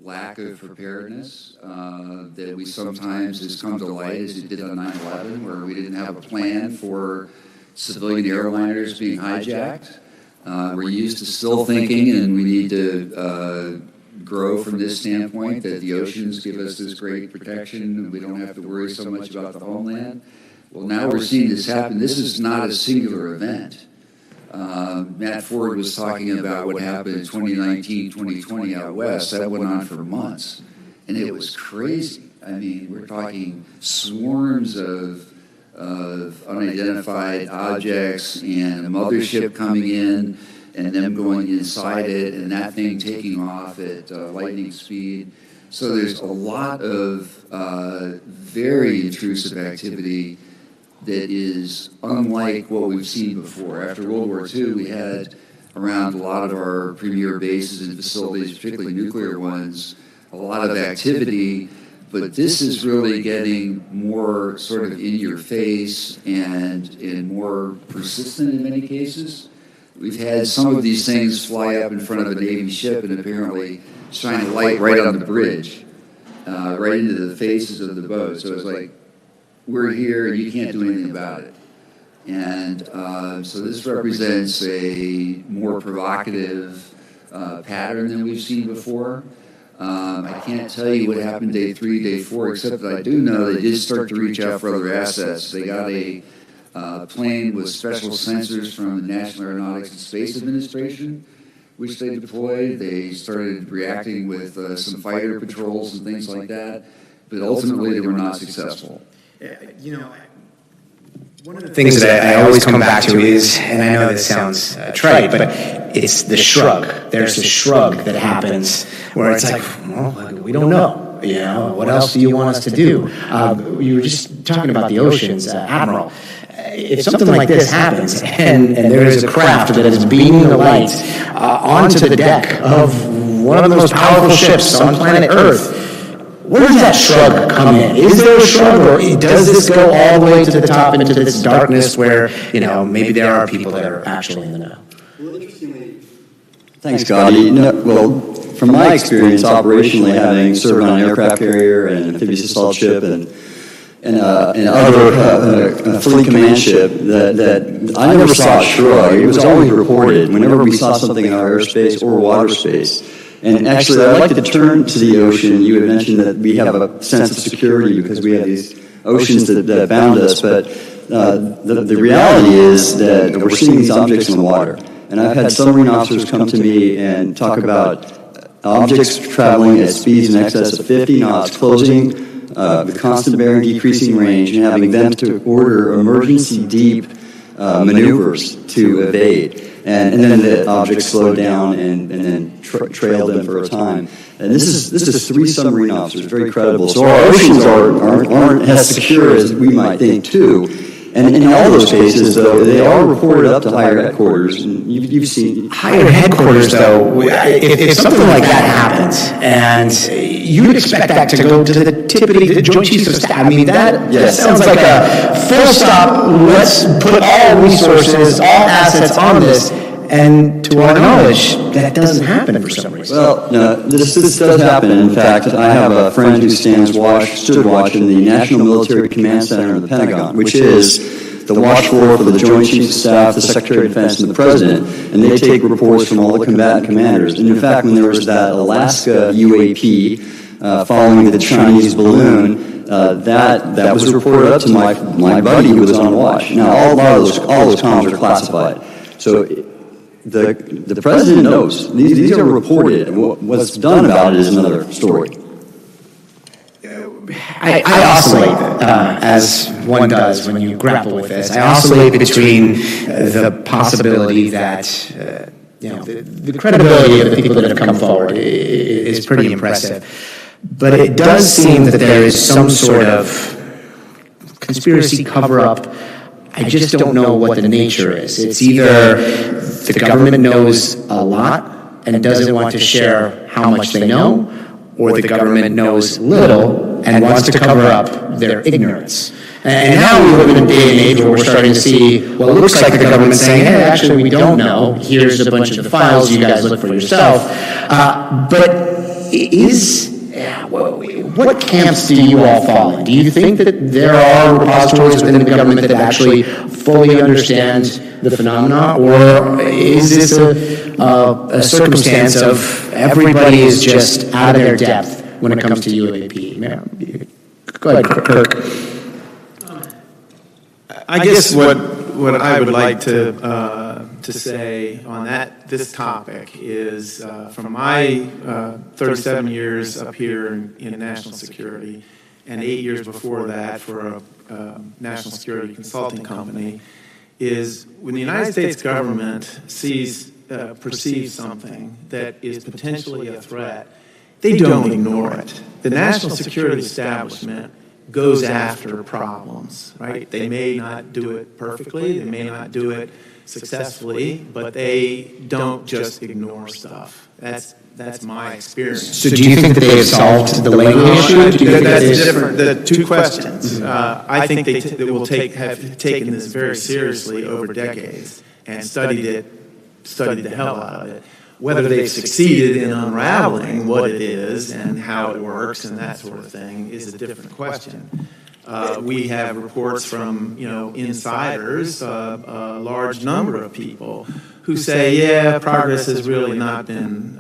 lack of preparedness that we sometimes has come to light, as it did on 9/11, where we didn't have a plan for civilian airliners being hijacked. We're used to still thinking, and we need to grow from this standpoint, that the oceans give us this great protection and we don't have to worry so much about the homeland. Well, now we're seeing this happen. This is not a singular event. Matt Ford was talking about what happened in 2019, 2020 out west. That went on for months, and it was crazy. I mean, we're talking swarms of unidentified objects and a mothership coming in and them going inside it and that thing taking off at lightning speed. So there's a lot of very intrusive activity that is unlike what we've seen before. After World War II, we had around a lot of our premier bases and facilities, particularly nuclear ones, a lot of activity, but this is really getting more sort of in your face and more persistent in many cases. We've had some of these things fly up in front of a Navy ship and apparently shine a light right on the bridge, right into the faces of the boat. So it's like, we're here and you can't do anything about it. And so this represents a more provocative pattern than we've seen before. I can't tell you what happened day 3, day 4, except that I do know they did start to reach out for other assets. They got a plane with special sensors from the National Aeronautics and Space Administration, which they deployed. They started reacting with some fighter patrols and things like that, but ultimately they were not successful. You know, one of the things that I always come back to is, and I know this sounds trite, but it's the shrug. There's a shrug that happens where it's like, well, we don't know. You know, what else do you want us to do? You were just talking about the oceans, Admiral. If something like this happens and there is a craft that is beaming the lights onto the deck of one of the most powerful ships on planet Earth, where does that shrug come in? Is there a shrug, or does this go all the way to the top into this darkness where, you know, maybe there are people that are actually in the know? Well, interestingly, thanks, Gotti. Well, from my experience operationally, having served on an aircraft carrier and amphibious assault ship and other fleet command ship, that I never saw a shrug. It was always reported whenever we saw something in our airspace or water space. And actually, I'd like to turn to the ocean. You had mentioned that we have a sense of security because we have these oceans that bound us, but the reality is that we're seeing these objects in the water. And I've had submarine officers come to me and talk about objects traveling at speeds in excess of 50 knots, closing with constant bearing, decreasing range, and having them to order emergency deep maneuvers to evade. And then the objects slowed down and then trailed them for a time. And this is 3 submarine officers, very credible. So our oceans aren't as secure as we might think, too. And in all those cases, though, they are reported up to higher headquarters. And you've seen higher headquarters, though. If something like that happens, and you'd expect that to go to the tippity, the Joint Chiefs of Staff. I mean, that sounds like a full stop. Let's put all resources, all assets on this. And to our knowledge, that doesn't happen for some reason. Well, no, this does happen. In fact, I have a friend who stood watch in the National Military Command Center of the Pentagon, which is the watch floor for the Joint Chiefs of Staff, the Secretary of Defense, and the President, and they take reports from all the combatant commanders. And in fact, when there was that Alaska UAP following the Chinese balloon, that was reported up to my buddy who was on watch. Now, all those comms are classified. So the president knows. These are reported. And what's done about it is another story. I oscillate, as one does when you grapple with this. I oscillate between the possibility that the credibility of the people that have come forward is pretty impressive. But it does seem that there is some sort of conspiracy cover-up, I just don't know what the nature is. It's either the government knows a lot and doesn't want to share how much they know, or the government knows little and wants to cover up their ignorance. And now we live in a day and age where we're starting to see what looks like the government saying, hey, actually, we don't know. Here's a bunch of the files. You guys look for yourself. What camps do you all fall in? Do you think that there are repositories within the government that actually fully understand the phenomena, or is this a circumstance of everybody is just out of their depth when it comes to UAP? Go ahead, Kirk. I guess what I would like to say on this topic is from my 37 years up here in national security and 8 years before that for a national security consulting company, is when the United States government perceives something that is potentially a threat, they don't ignore it. The national security establishment goes after problems, right? They may not do it perfectly, they may not do it successfully, but they don't just ignore stuff. That's my experience. So do you think that they have solved the language issue? That's different. The two questions. I think they have taken this very seriously over decades and studied the hell out of it. Whether they've succeeded in unraveling what it is and how it works and that sort of thing is a different question. We have reports from insiders, a large number of people who say, yeah, progress has really not been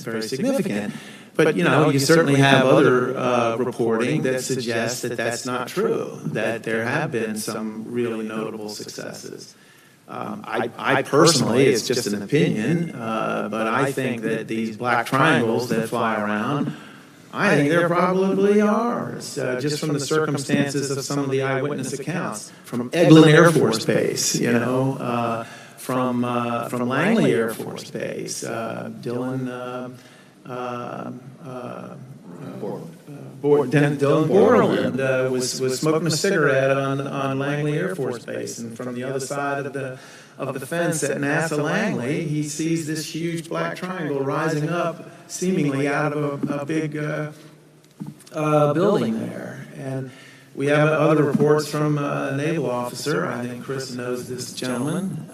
very significant. But you certainly have other reporting that suggests that that's not true, that there have been some really notable successes. I personally, it's just an opinion, but I think that these black triangles that fly around, I think there probably are. It's, just from the circumstances of some of the eyewitness accounts, from Eglin Air Force Base, from Langley Air Force Base, Dylan Borland was smoking a cigarette on Langley Air Force Base, and from the other side of the fence at NASA Langley, he sees this huge black triangle rising up, seemingly out of a big building there. And we have other reports from a naval officer, I think Chris knows this gentleman,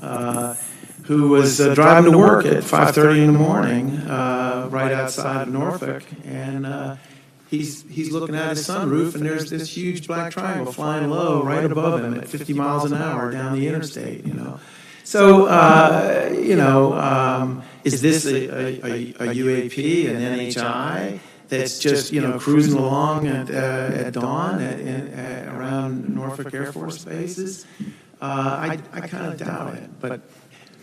who was driving to work at 5:30 in the morning, right outside of Norfolk, and he's looking at his sunroof, and there's this huge black triangle flying low right above him at 50 miles an hour down the interstate. So is this a UAP, an NHI that's just cruising along at dawn around Norfolk Air Force bases? I kind of doubt it, but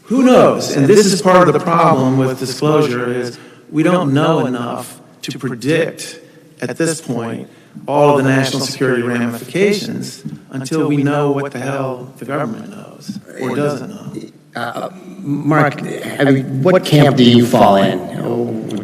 who knows? And this is part of the problem with disclosure is we don't know enough to predict at this point all of the national security ramifications until we know what the hell the government knows or doesn't know. Mark, what camp do you fall in?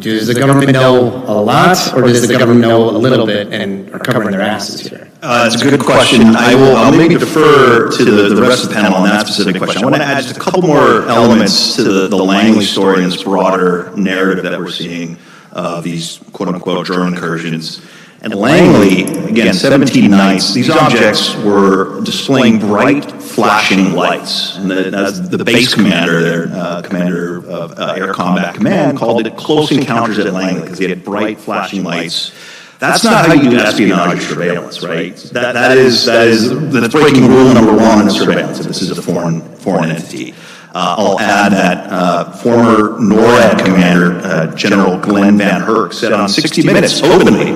Does the government know a lot, or does the government know a little bit and are covering their asses here? It's a good question. I'll maybe defer to the rest of the panel on that specific question. I want to add just a couple more elements to the Langley story and this broader narrative that we're seeing of these quote-unquote drone incursions. And Langley, again, 17 nights, these objects were displaying bright, flashing lights. And as the base commander there, commander of Air Combat Command, called it close encounters at Langley because he had bright, flashing lights. That's not how you do espionage or surveillance, right? That's breaking rule number one in surveillance. This is a foreign entity. I'll add that former NORAD commander, General Glenn Van Herk, said on 60 Minutes openly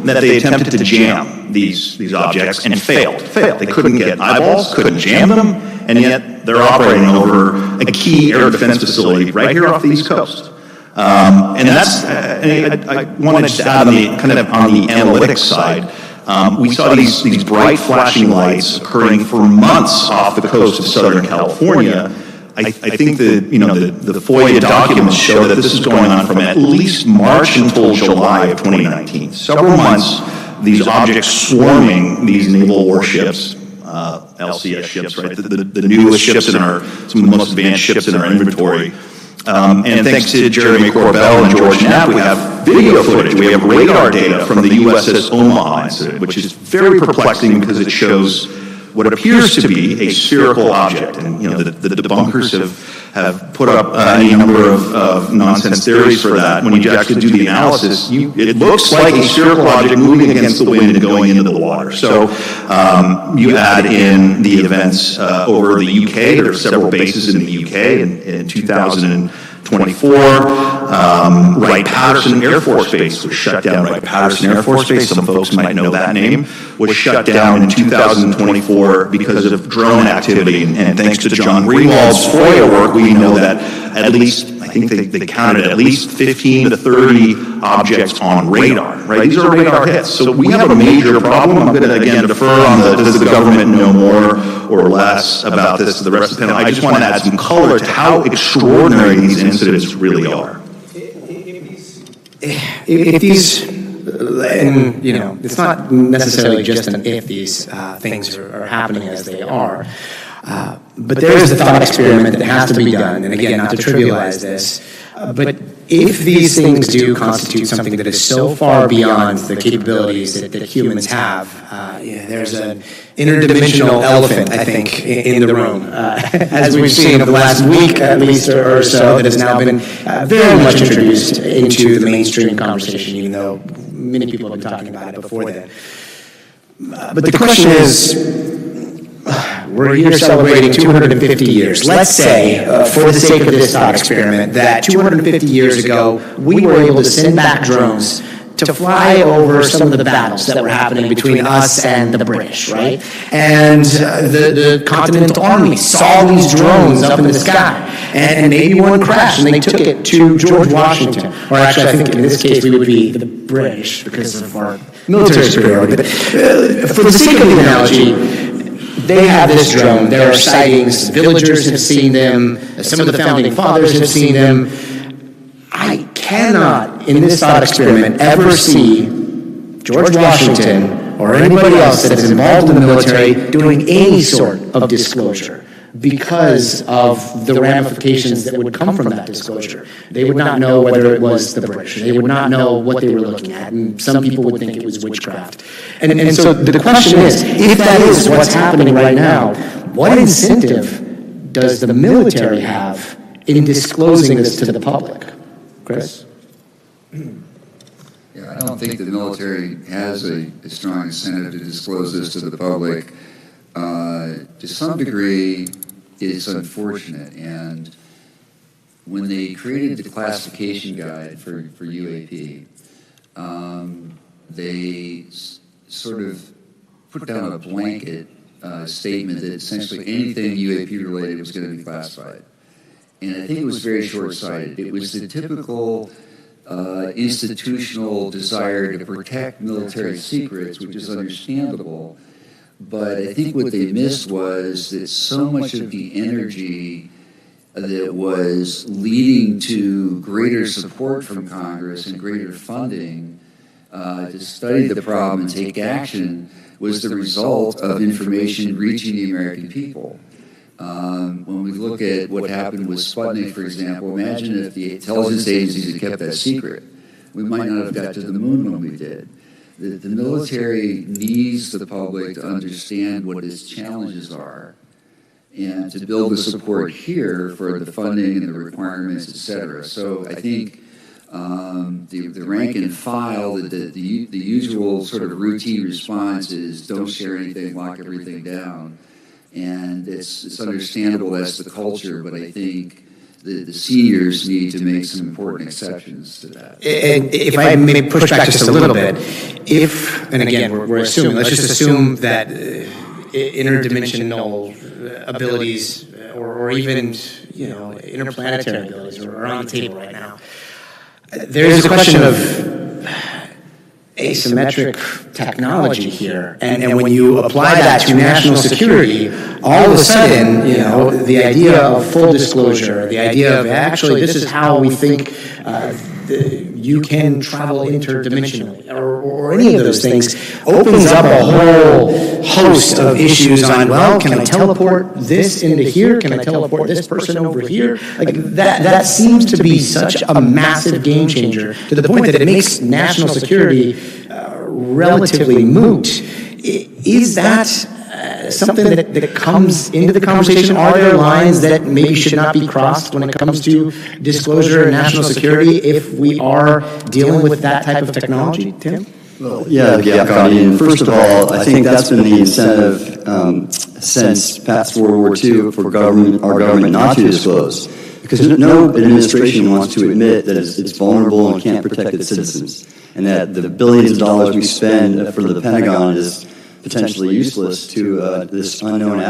that they attempted to jam these objects and failed. They couldn't get eyeballs, couldn't jam them, and yet they're operating over a key air defense facility right here off the East Coast. And that's, I wanted to add on the analytics side, we saw these bright flashing lights occurring for months off the coast of Southern California. I think the FOIA documents show that this is going on from at least March until July of 2019. Several months these objects swarming these naval warships, LCS ships, right? The newest ships in some of the most advanced ships in our inventory. And thanks to Jeremy Corbell and George Knapp, we have video footage. We have radar data from the USS Omaha incident, which is very perplexing because it shows what appears to be a spherical object. And, the debunkers have put up any number of nonsense theories for that. When you actually do the analysis, it looks like a spherical object moving against the wind and going into the water. So you add in the events over the UK. There are several bases in the UK in 2024. Wright-Patterson Air Force Base was shut down. Wright-Patterson Air Force Base, some folks might know that name, was shut down in 2024 because of drone activity. And thanks to John Greenwald's FOIA work, we know that at least, I think they counted at least 15 to 30 objects on radar, right? These are radar hits. So we have a major problem. I'm going to, again, defer on does the government know more or less about this to the rest of the panel. I just want to add some color to how extraordinary these incidents really are. If these, and it's not necessarily just an if these things are happening as they are, but there is a thought experiment that has to be done, and again, not to trivialize this, but if these things do constitute something that is so far beyond the capabilities that humans have, there's an interdimensional elephant, I think, in the room, as we've seen over the last week at least or so, that has now been very much introduced into the mainstream conversation, even though many people have been talking about it before then. But the question is, we're here celebrating 250 years. Let's say, for the sake of this thought experiment, that 250 years ago, we were able to send back drones to fly over some of the battles that were happening between us and the British, right? And the Continental Army saw these drones up in the sky, and maybe one crashed, and they took it to George Washington. Or actually, I think in this case, we would be the British because of our military superiority. But for the sake of the analogy, they have this drone. There are sightings. Villagers have seen them. Some of the founding fathers have seen them. I cannot, in this thought experiment, ever see George Washington or anybody else that is involved in the military doing any sort of disclosure because of the ramifications that would come from that disclosure. They would not know whether it was the British. They would not know what they were looking at. And some people would think it was witchcraft. And so the question is, if that is what's happening right now, what incentive does the military have in disclosing this to the public? Chris? Yeah, I don't think the military has a strong incentive to disclose this to the public. To some degree, it's unfortunate. And when they created the classification guide for UAP, they sort of put down a blanket statement that essentially anything UAP related was going to be classified. And I think it was very short-sighted. It was the typical institutional desire to protect military secrets, which is understandable. But I think what they missed was that so much of the energy that was leading to greater support from Congress and greater funding to study the problem and take action was the result of information reaching the American people. When we look at what happened with Sputnik, for example, imagine if the intelligence agencies had kept that secret. We might not have got to the moon when we did. The military needs the public to understand what its challenges are and to build the support here for the funding and the requirements, et cetera. So I think the rank and file, the usual sort of routine response is don't share anything, lock everything down. And it's understandable that's the culture, but I think the seniors need to make some important exceptions to that. And if I may push back just a little bit, and again, we're assuming, let's just assume that interdimensional abilities or even, interplanetary abilities are on the table right now. There's a question of, asymmetric technology here. And when you apply that to national security, all of a sudden, you know, the idea of full disclosure, the idea of actually this is how we think you can travel interdimensionally, or any of those things, opens up a whole host of issues on, well, can I teleport this into here? Can I teleport this person over here? Like that seems to be such a massive game changer to the point that it makes national security relatively moot. Is that something that comes into the conversation? Are there lines that maybe should not be crossed when it comes to disclosure and national security if we are dealing with that type of technology, Tim? Well, yeah, Gavin. First of all, I think that's been the incentive since past World War II for our government not to disclose. Because no administration wants to admit that it's vulnerable and can't protect its citizens, and that the billions of dollars we spend for the Pentagon is potentially useless to this unknown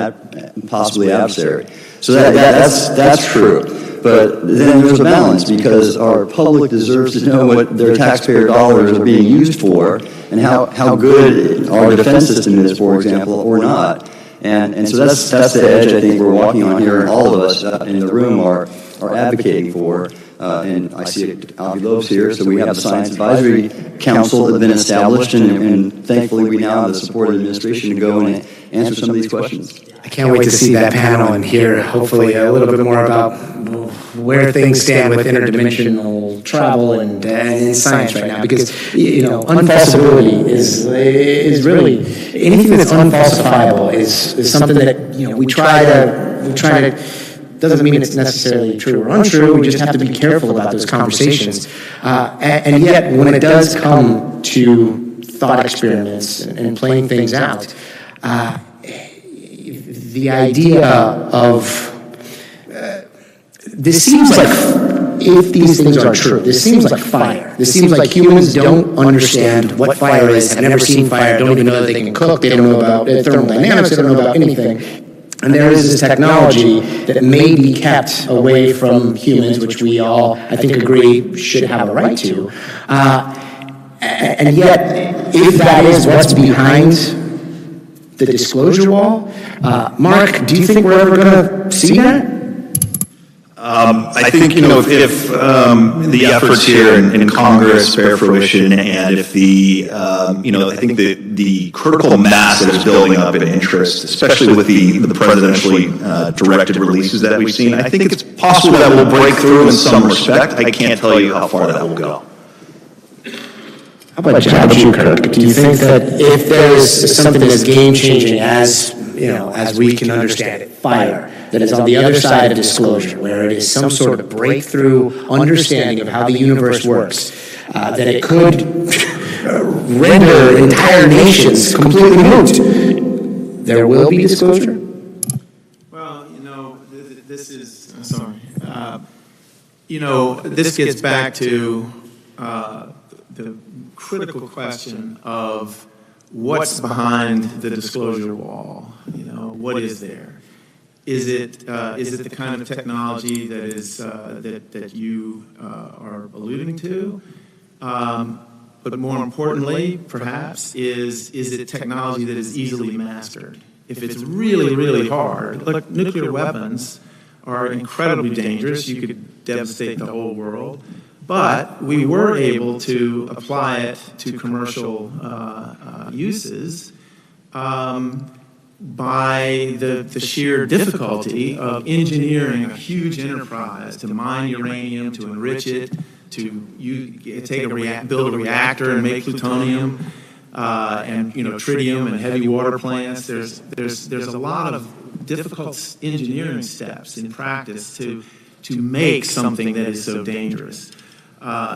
possibly adversary. So that's true. But then there's a balance, because our public deserves to know what their taxpayer dollars are being used for, and how good our defense system is, for example, or not. And so that's the edge I think we're walking on here, and all of us in the room are advocating for. And I see Avi Loeb's here, so we have a Science Advisory Council that's been established, and thankfully we now have the support of the administration to go and answer some of these questions. I can't wait to see that panel and hear hopefully a little bit more about where things stand with interdimensional travel and in science right now, because you know, unfalsibility is really anything that's unfalsifiable is something that, you know, we try to. Doesn't mean it's necessarily true or untrue. We just have to be careful about those conversations. And yet, when it does come to thought experiments and playing things out, the idea of this seems like, if these things are true, this seems like fire. This seems like humans don't understand what fire is, have never seen fire, don't even know that they can cook, they don't know about thermodynamics, they don't know about anything. And there is this technology that may be kept away from humans, which we all, I think, agree should have a right to. And yet, if that is what's behind the disclosure wall, Mark, do you think we're ever going to see that? I think, you know, if the efforts here in Congress bear fruition, and if the, you know, I think the critical mass that is building up in interest, especially with the presidentially directed releases that we've seen, I think it's possible that we'll break through in some respect. I can't tell you how far that will go. How about you, Kirk? Do you think that if there is something as game-changing as, you know, as we can understand it, fire, that is on the other side of disclosure, where it is some sort of breakthrough understanding of how the universe works, that it could render entire nations completely moot, there will be disclosure? Well, you know, this is, sorry, you know, this gets back to the critical question of what's behind the disclosure wall. You know, what is there? Is it the kind of technology that is that you are alluding to? But more importantly, perhaps, is it technology that is easily mastered? If it's really, really hard, look, nuclear weapons are incredibly dangerous. You could devastate the whole world. But we were able to apply it to commercial uses by the sheer difficulty of engineering a huge enterprise to mine uranium, to enrich it, to build a reactor and make plutonium, and, you know, tritium and heavy water plants. There's a lot of difficult engineering steps in practice to make something that is so dangerous.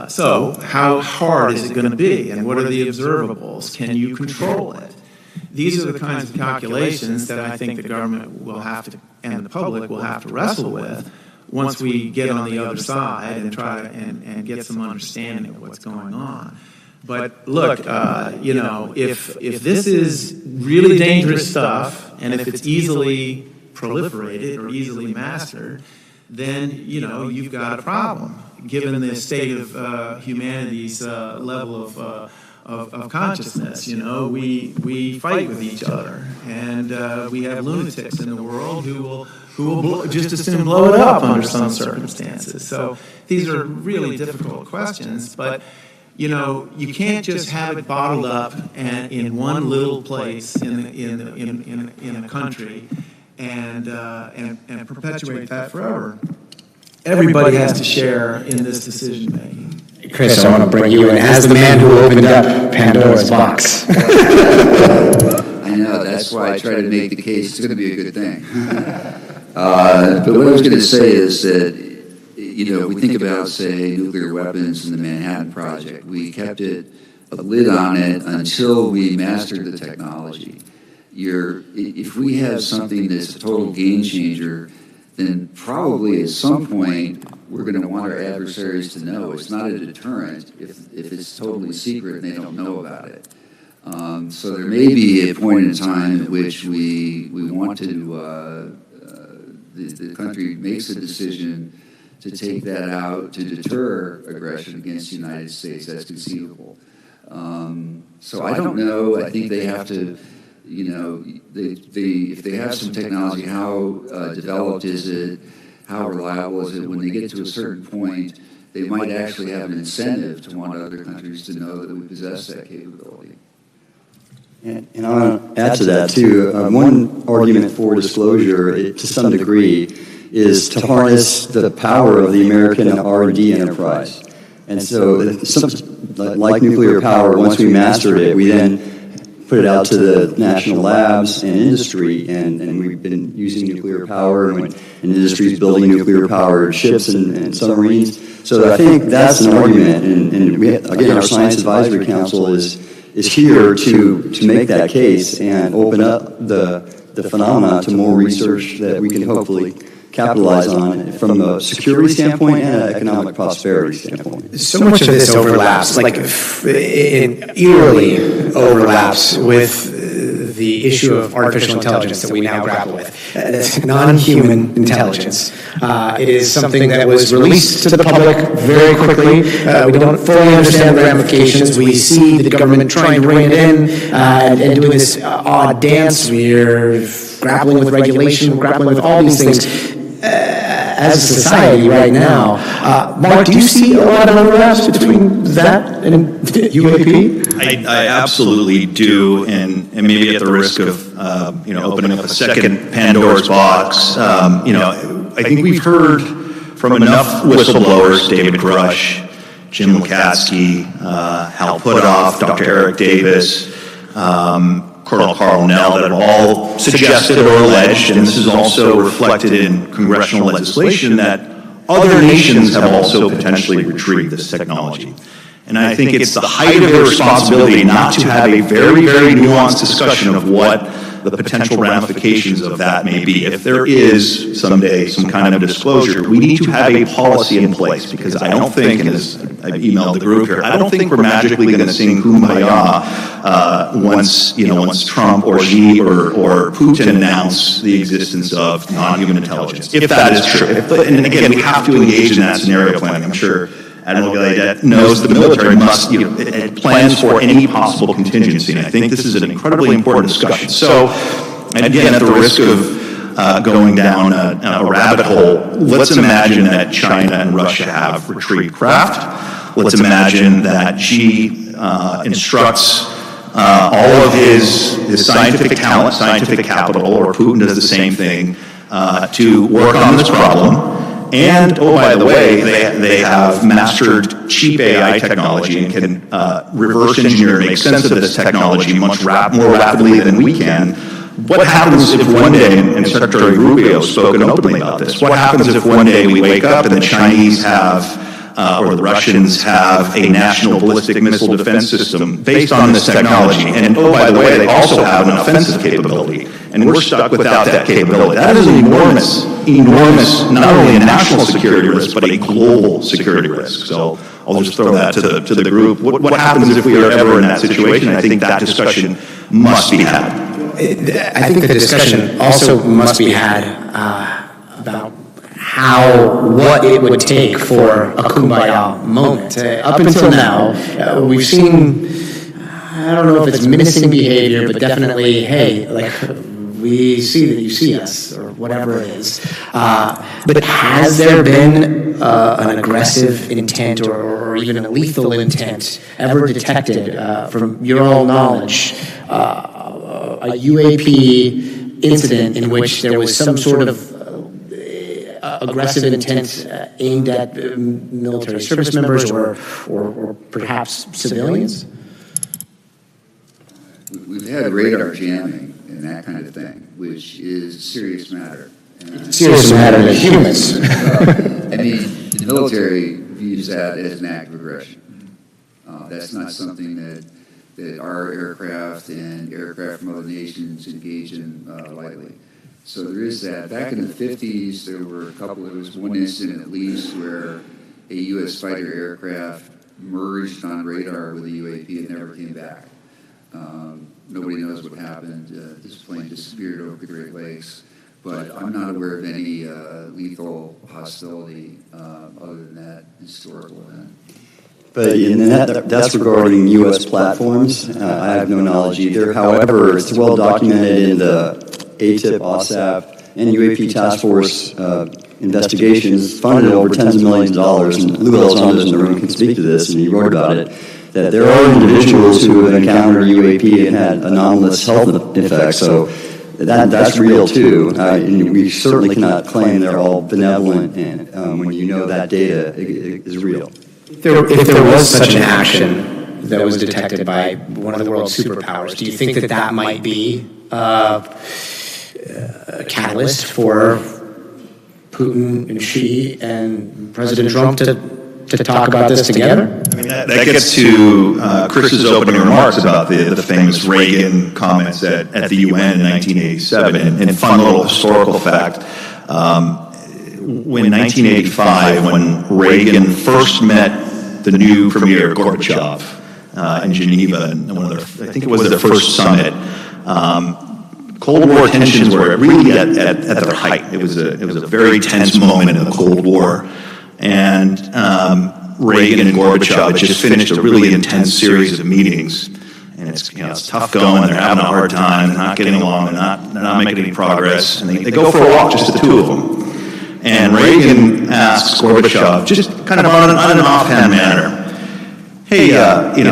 So how hard is it going to be, and what are the observables? Can you control it? These are the kinds of calculations that I think the government will have to, and the public will have to wrestle with once we get on the other side and try and get some understanding of what's going on. But look, you know, if this is really dangerous stuff, and if it's easily proliferated or easily mastered, then, you know, you've got a problem, given the state of humanity's level of consciousness. You know, we fight with each other, and we have lunatics in the world who will just as soon blow it up under some circumstances. So these are really difficult questions, but you know, you can't just have it bottled up and in one little place in a country and perpetuate that forever. Everybody has to share in this decision making. Chris, I want to bring you in as the man who opened up Pandora's box. I know, that's why I try to make the case it's going to be a good thing. But what I was going to say is that, you know, we think about, say, nuclear weapons and the Manhattan Project. We kept a lid on it until we mastered the technology. If we have something that's a total game changer, then probably at some point we're going to want our adversaries to know. It's not a deterrent if it's totally secret and they don't know about it. So there may be a point in time at which we want to, the country makes a decision to take that out to deter aggression against the United States. That's conceivable. So I don't know. I think they have to, you know, if they have some technology, how developed is it? How reliable is it? When they get to a certain point, they might actually have an incentive to want other countries to know that we possess that capability. And I want to add to that, too. One argument for disclosure, to some degree, is to harness the power of the American R&D enterprise. And so, like nuclear power, once we mastered it, we then put it out to the national labs and industry, and we've been using nuclear power, and industry is building nuclear-powered ships and submarines. So I think that's an argument, and we, again, our Science Advisory Council is here to make that case and open up the phenomena to more research that we can hopefully capitalize on from a security standpoint and an economic prosperity standpoint. So much of this overlaps, it eerily overlaps with the issue of artificial intelligence that we now grapple with. Non-human intelligence. It is something that was released to the public very quickly. We don't fully understand the ramifications. We see the government trying to rein it in and doing this odd dance. We're grappling with regulation, grappling with all these things. As a society right now. Mark, do you see a lot of overlaps between that and UAP? I absolutely do, and maybe at the risk of opening up a second Pandora's box. I think we've heard from enough whistleblowers, David Grush, Jim Lukatsky, Hal Puthoff, Dr. Eric Davis, Colonel Carl Nell, that have all suggested or alleged, and this is also reflected in congressional legislation, that other nations have also potentially retrieved this technology. And I think it's the height of their responsibility not to have a very, very nuanced discussion of what the potential ramifications of that may be. If there is someday some kind of disclosure, we need to have a policy in place, because I don't think, and as I've emailed the group here, I don't think we're magically going to sing Kumbaya once Trump or Xi or Putin announce the existence of non-human intelligence, if that is true. And again, we have to engage in that scenario planning. I'm sure Admiral Gallaudet knows the military must, it plans for any possible contingency, and I think this is an incredibly important discussion. So, again, at the risk of going down a rabbit hole, let's imagine that China and Russia have retrieved craft. Let's imagine that Xi instructs all of his scientific talent, scientific capital, or Putin does the same thing, to work on this problem. And, oh, by the way, they have mastered cheap AI technology and can reverse engineer, make sense of this technology much more rapidly than we can. What happens if one day, and Secretary Rubio has spoken openly about this, what happens if one day we wake up and the Chinese have, or the Russians have, a national ballistic missile defense system based on this technology? And, oh, by the way, they also have an offensive capability, and we're stuck without that capability. That is an enormous, not only a national security risk, but a global security risk. So I'll just throw that to the group. What happens if we are ever in that situation? I think that discussion must be had. I think the discussion also must be had about what it would take for a kumbaya moment. Up until now, we've seen I don't know if it's menacing behavior, but definitely, hey, like, we see that you see us, or whatever it is. But has there been an aggressive intent or even a lethal intent ever detected, from your own knowledge, a UAP incident in which there was some sort of aggressive intent aimed at military service members or perhaps civilians? We've had radar jamming and that kind of thing, which is a serious matter. Serious matter to humans. I mean, the military views that as an act of aggression. That's not something that our aircraft and aircraft from other nations engage in lightly. So there is that. Back in the 50s, there was one incident at least where a U.S. fighter aircraft merged on radar with a UAP and never came back. Nobody knows what happened. This plane disappeared over the Great Lakes. But I'm not aware of any lethal hostility other than that historical event. But that's regarding U.S. platforms. I have no knowledge either. However, it's well documented in the ATIP, OSAP, and UAP task force investigations funded over tens of millions of dollars. And Lou Elizondo in the room can speak to this, and he wrote about it, that there are individuals who have encountered UAP and had anomalous health effects. So that's real too. And we certainly cannot claim they're all benevolent, and when you know that data is real. If there was such an action that was detected by one of the world's superpowers, do you think that might be a catalyst for Putin and Xi and President Trump to talk about this together? I mean, that gets to Chris's opening remarks about the famous Reagan comments at the UN in 1987. And fun little historical fact, in 1985, when Reagan first met the new premier, Gorbachev, in Geneva, and I think it was their first summit, Cold War tensions were really at their height. It was a very tense moment in the Cold War. And Reagan and Gorbachev had just finished a really intense series of meetings. And it's tough going, they're having a hard time, they're not getting along, they're not making any progress. And they go for a walk, just the two of them. And Reagan asks Gorbachev, just kind of on an offhand manner, hey,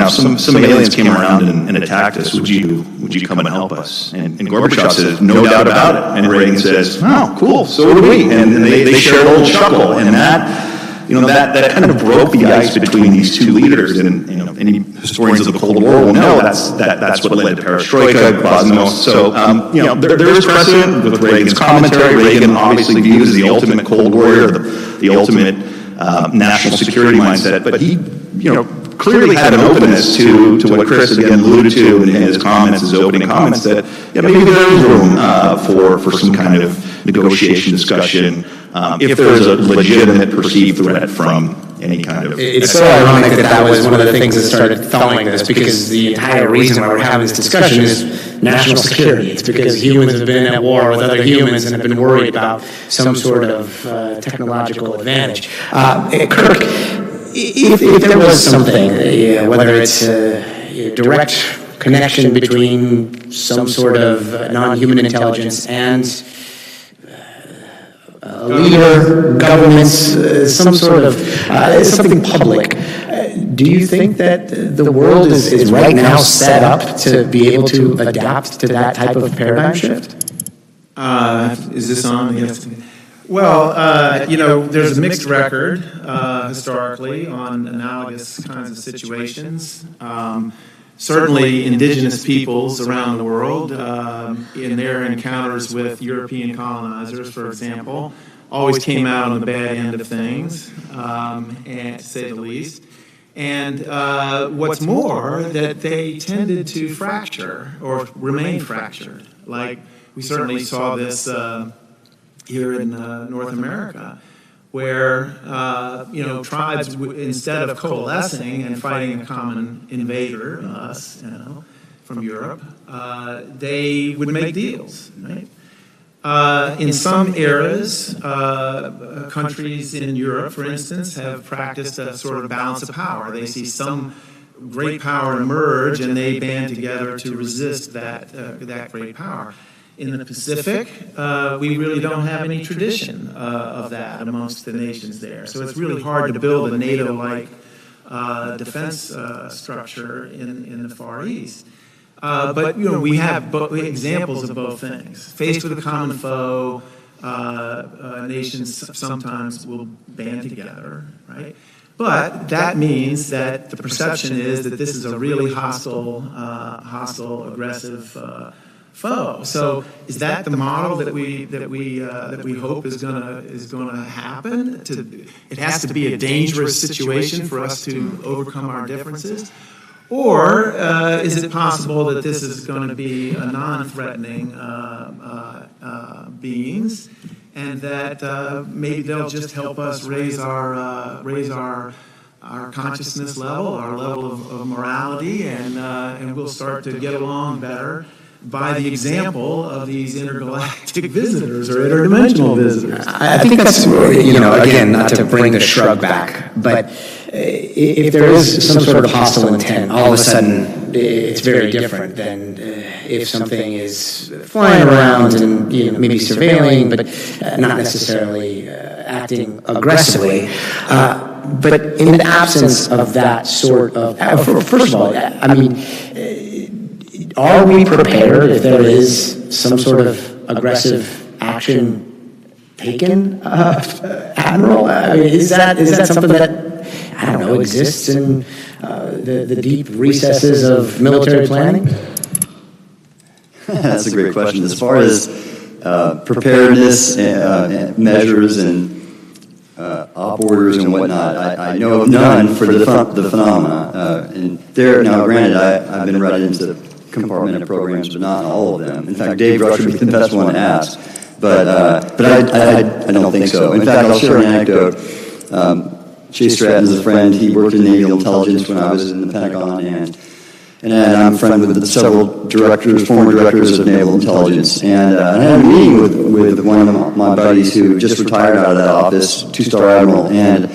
some aliens came around and attacked us. Would you come and help us? And Gorbachev says, no doubt about it. And Reagan says, oh, cool, so would we. And they shared a little chuckle. And that kind of broke the ice between these two leaders. And any historians of the Cold War will know that's what led to perestroika, glasnost. So there is precedent with Reagan's commentary. Reagan obviously viewed as the ultimate Cold Warrior, the ultimate national security mindset. But he clearly had an openness to what Chris again alluded to in his comments, his opening comments, that maybe there is room for some kind of negotiation discussion if there's a legitimate perceived threat from any kind of... It's so ironic that was one of the things that started thawing this, because the entire reason why we're having this discussion is national security. It's because humans have been at war with other humans and have been worried about some sort of technological advantage. Kirk, if there was something, whether it's a direct connection between some sort of non-human intelligence and a leader, governments, some sort of something public, do you think that the world is right now set up to be able to adapt to that type of paradigm shift? Is this on? Yes. Well, there's a mixed record historically on analogous kinds of situations. Certainly, indigenous peoples around the world, in their encounters with European colonizers, for example, always came out on the bad end of things, and to say the least. And what's more, that they tended to fracture or remain fractured. Like, we certainly saw this here in North America, where tribes, instead of coalescing and fighting a common invader, us, from Europe, they would make deals, right? In some eras, countries in Europe, for instance, have practiced a sort of balance of power. They see some great power emerge and they band together to resist that great power. In the Pacific, we really don't have any tradition of that amongst the nations there. So it's really hard to build a NATO-like defense structure in the Far East. But we have examples of both things. Faced with a common foe, nations sometimes will band together, right? But that means that the perception is that this is a really hostile, aggressive foe. So is that the model that we hope is gonna happen? It has to be a dangerous situation for us to overcome our differences, or is it possible that this is going to be a non-threatening beings, and that maybe they'll just help us raise our consciousness level, our level of morality, and we'll start to get along better by the example of these intergalactic visitors or interdimensional visitors. I think that's, again, not to bring the shrug back, but if there is some sort of hostile intent, all of a sudden it's very different than if something is flying around and maybe surveilling, but not necessarily acting aggressively. But in the absence of that sort of, first of all, I mean, are we prepared if there is some sort of aggressive action taken, Admiral? I mean, is that something that, I don't know, exists in the deep recesses of military planning? That's a great question. As far as preparedness measures and op orders and whatnot, I know of none for the phenomena. And there, now granted, I've been right into compartmented programs, but not all of them. In fact, Dave Rush would be the best one to ask, but I don't think so. In fact, I'll share an anecdote. Chase Stratton's a friend. He worked in Naval Intelligence when I was in the Pentagon, and I'm friend with several former directors of Naval Intelligence. And I had a meeting with one of my buddies who just retired out of that office, two-star admiral, and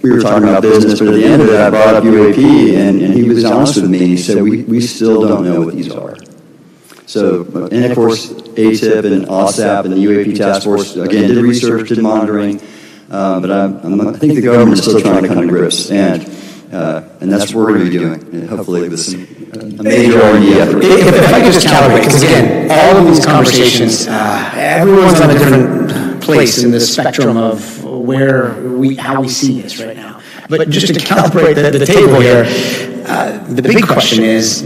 we were talking about business, but at the end of it, I brought up UAP, and he was honest with me. He said, we still don't know what these are. So, and of course, ATIP and OSAP and the UAP task force, again, did research, did monitoring, but I think the government is still trying to come to grips, and that's what we're going to be doing, and hopefully with a major R&D effort. If I could just calibrate, because again, all of these conversations, everyone's on a different place in the spectrum of how we see this right now. But just to calibrate the table here, the big question is,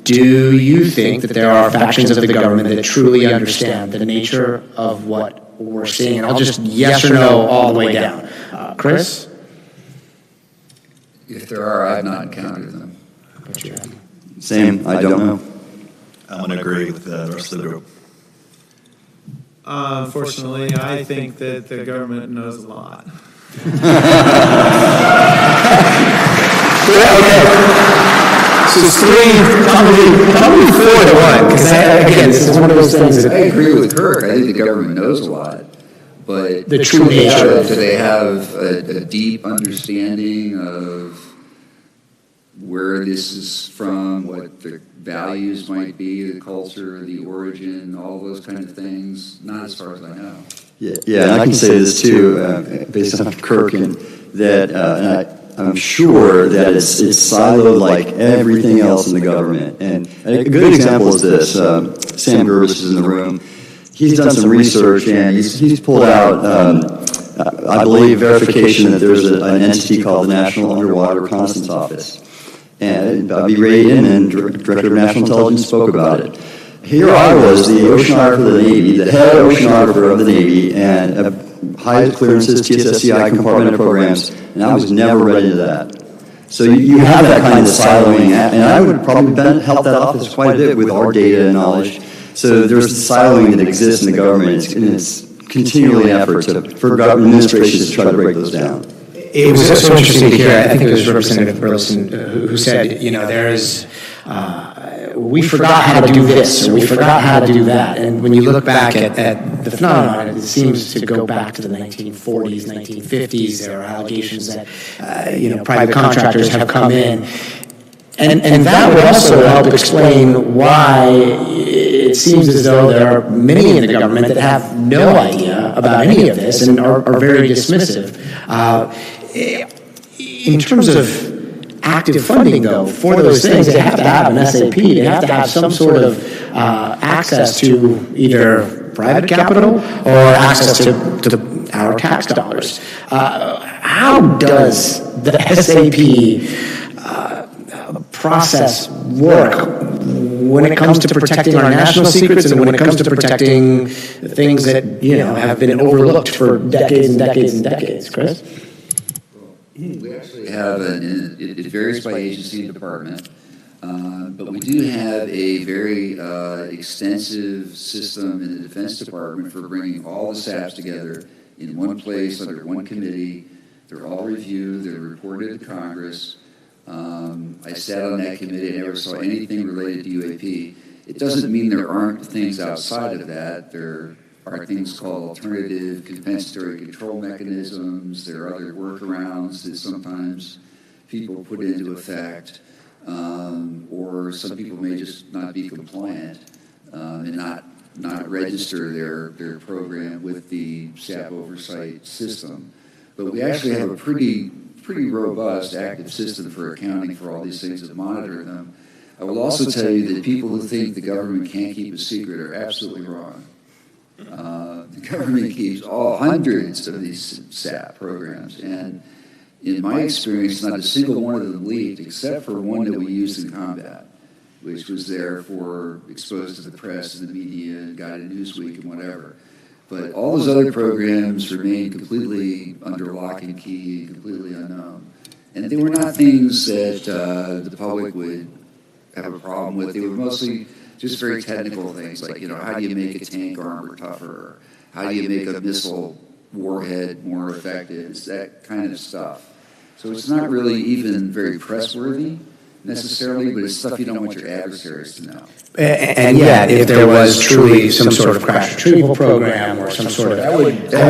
do you think that there are factions of the government that truly understand the nature of what we're seeing? And I'll just yes or no all the way down. Chris? If there are, I've not encountered them. Same, I don't know. I'm going to agree with the rest of the group. Unfortunately, I think that the government knows a lot. So it's probably 4-1, because again, this is one of those things that I agree with Kirk. I think the government knows a lot, but the true nature. Do they have a deep understanding of where this is from, what the values might be, the culture, the origin, all those kind of things? Not as far as I know. Yeah, and I can say this too, based on Kirk, and that I'm sure that it's siloed like everything else in the government. And a good example is this. Sam Gervis is in the room. He's done some research, and he's pulled out, I believe, verification that there's an entity called the National Underwater Reconnaissance Office. And Bobby Radin and Director of National Intelligence spoke about it. Here I was, the oceanographer of the Navy, the head oceanographer of the Navy, and highest clearances, TSSCI compartmented programs, and I was never ready to that. So you have that kind of siloing, and I would probably help that office quite a bit with our data and knowledge. So there's the siloing that exists in the government, and it's continually an effort for government administrations to try to break those down. It was so interesting to hear. I think it was Representative Burleson who said, there is, we forgot how to do this, or we forgot how to do that. And when you look back at the phenomenon, it seems to go back to the 1940s, 1950s. There are allegations that, private contractors have come in. And that would also help explain why it seems as though there are many in the government that have no idea about any of this and are very dismissive. In terms of active funding, though, for those things, they have to have an SAP. They have to have some sort of access to either private capital or access to our tax dollars. How does the SAP process work when it comes to protecting our national secrets and when it comes to protecting things that, have been overlooked for decades and decades and decades? Chris? We actually have, it varies by agency and department, but we do have a very extensive system in the Defense Department for bringing all the SAPs together in one place under one committee. They're all reviewed, they're reported to Congress. I sat on that committee, I never saw anything related to UAP. It doesn't mean there aren't things outside of that. There are things called alternative compensatory control mechanisms. There are other workarounds that sometimes people put into effect, or some people may just not be compliant and not register their program with the SAP oversight system. But we actually have a pretty robust, active system for accounting for all these things and monitor them. I will also tell you that people who think the government can't keep a secret are absolutely wrong. The government keeps hundreds of these SAP programs, and in my experience, not a single one of them leaked except for one that we used in combat, which was there for exposed to the press and the media and got in Newsweek and whatever. But all those other programs remained completely under lock and key, completely unknown. And they were not things that the public would have a problem with. They were mostly just very technical things, like, how do you make a tank armor tougher? How do you make a missile warhead more effective? It's that kind of stuff. So it's not really even very press-worthy necessarily, but it's stuff you don't want your adversaries to know. And yet, if there was truly some sort of crash retrieval program or some sort of,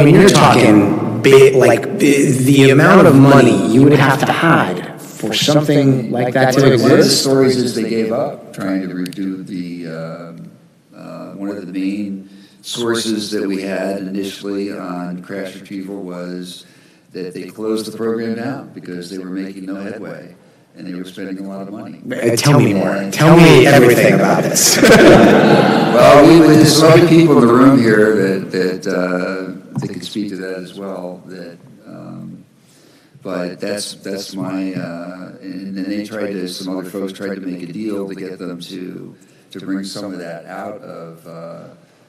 you're talking big, like the amount of money you would have to hide for something like that to exist. One of the stories is they gave up trying to redo the, one of the main sources that we had initially on crash retrieval was that they closed the program down because they were making no headway. And they were spending a lot of money. Tell me more. Tell me everything about this. Well, there's other people in the room here that can speak to that as well. But that's my. And then they tried to. Some other folks tried to make a deal to get them to bring some of that out of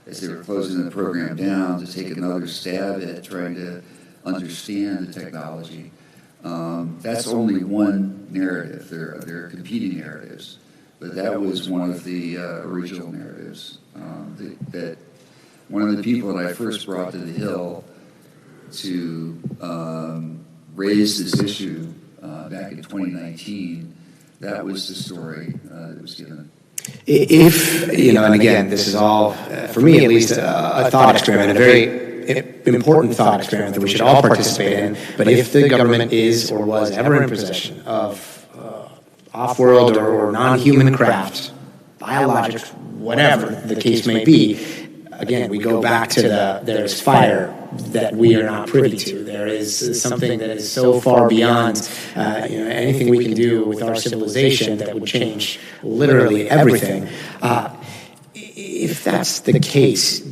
as they were closing the program down, to take another stab at trying to understand the technology. That's only one narrative. There are competing narratives, but that was one of the original narratives. That one of the people that I first brought to the Hill to raise this issue back in 2019, that was the story that was given. If, and again, this is all, for me at least, a thought experiment, a very important thought experiment that we should all participate in. But if the government is or was ever in possession of off-world or non-human craft, biologics, whatever the case may be, again, we go back to there's fire that we are not privy to. There is something that is so far beyond anything we can do with our civilization that would change literally everything. If that's the case,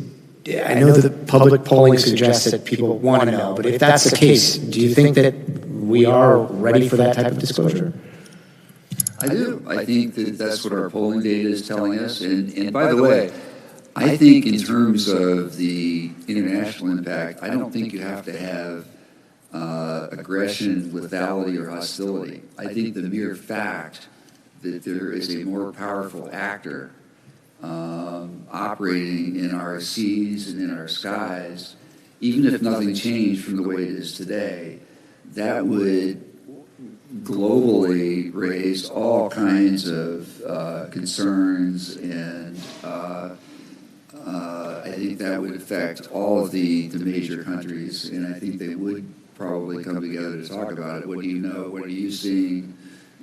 I know that the public polling suggests that people want to know, but if that's the case, do you think that we are ready for that type of disclosure? I do. I think that that's what our polling data is telling us. And by the way, I think in terms of the international impact, I don't think you have to have aggression, lethality, or hostility. I think the mere fact that there is a more powerful actor operating in our seas and in our skies, even if nothing changed from the way it is today, that would globally raise all kinds of concerns, and I think that would affect all of the major countries, and I think they would probably come together to talk about it. What do you know? What are you seeing?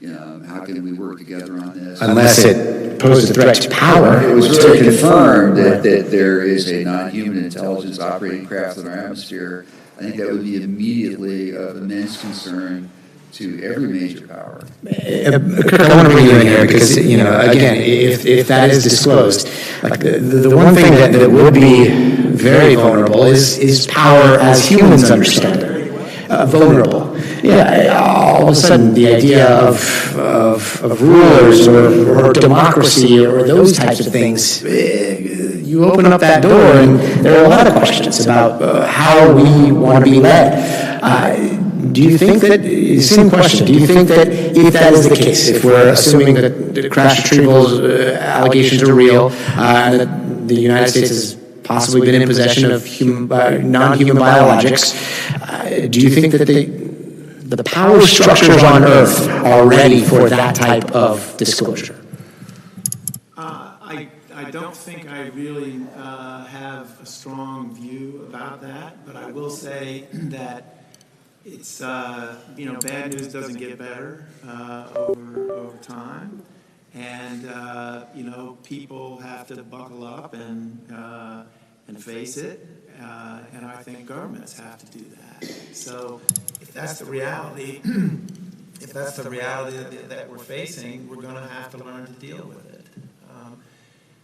How can we work together on this? Unless it poses a threat to power. It was really confirmed that there is a non-human intelligence operating craft in our atmosphere. I think that would be immediately of immense concern to every major power. Kirk, I want to bring you in here because, again, if that is disclosed, like the one thing that would be very vulnerable is power as humans understand it. Vulnerable. Yeah, all of a sudden the idea of rulers or democracy or those types of things, you open up that door and there are a lot of questions about how we want to be led. Do you think that, same question, do you think that if that is the case, if we're assuming that the crash retrieval allegations are real, and that the United States has possibly been in possession of non-human biologics, do you think that the power structures on Earth are ready for that type of disclosure? I don't think I really have a strong view about that, but I will say that it's, bad news doesn't get better over time. And, people have to buckle up and face it. And I think governments have to do that. So if that's the reality, that we're facing, we're going to have to learn to deal with it.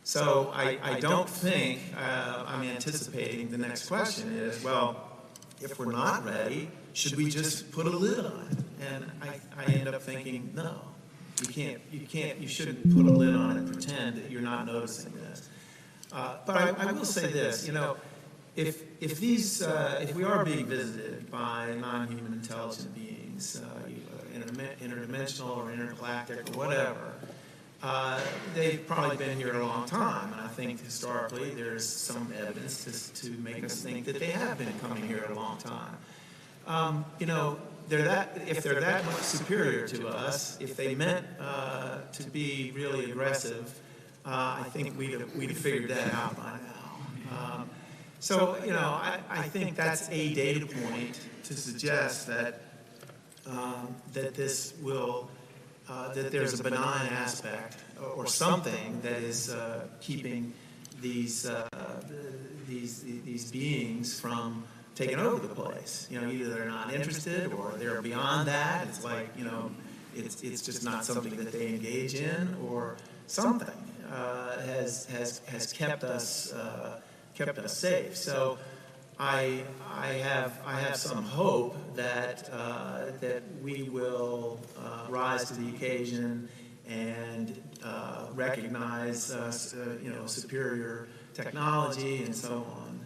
So I don't think, I'm anticipating the next question is, well, if we're not ready, should we just put a lid on it? And I end up thinking, no, you shouldn't put a lid on it and pretend that you're not noticing this. But I will say this, if we are being visited by non-human intelligent beings, interdimensional or intergalactic or whatever, they've probably been here a long time, and I think historically there's some evidence to make us think that they have been coming here a long time. If they're that much superior to us, if they meant to be really aggressive, I think we'd have figured that out by now. I think that's a data point to suggest that this will. That there's a benign aspect or something that is keeping these beings from taking over the place. Either they're not interested or they're beyond that. It's like, it's just not something that they engage in, or something has kept us safe. So I have some hope that we will rise to the occasion and recognize superior technology and so on.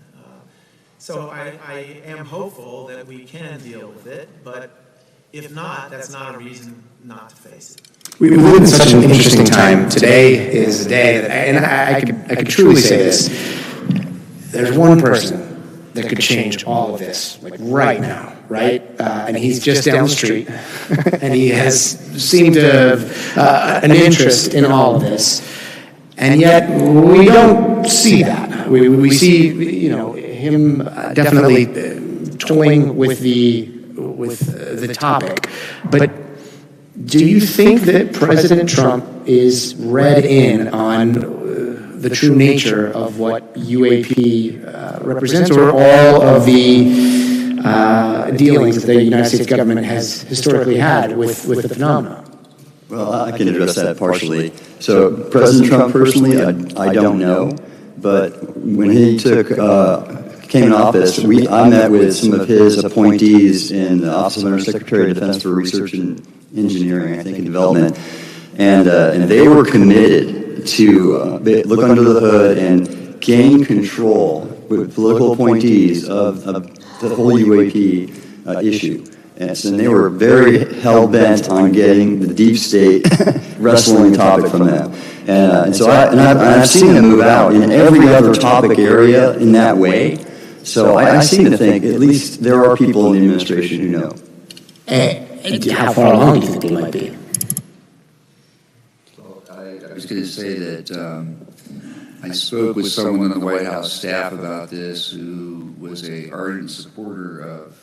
So I am hopeful that we can deal with it, but if not, that's not a reason not to face it. We live in such an interesting time. Today is a day that, and I could truly say this, there's one person that could change all of this, like right now, right? And he's just down the street, and he has seemed to have an interest in all of this. And yet, we don't see that. We see, him definitely toying with the topic. But do you think that President Trump is read in on the true nature of what UAP represents, or all of the dealings that the United States government has historically had with the phenomenon? Well, I can address that partially. So President Trump personally, I don't know, but when he came in office, I met with some of his appointees in the Office of Under Secretary of Defense for Research and Engineering, I think, and Development, and they were committed to look under the hood and gain control with political appointees of the whole UAP issue. And they were very hell-bent on getting the deep state wrestling topic from them. And so I've seen them move out in every other topic area in that way. So I seem to think at least there are people in the administration who know. And how far along do you think they might be? Well, I was going to say that I spoke with someone on the White House staff about this who was an ardent supporter of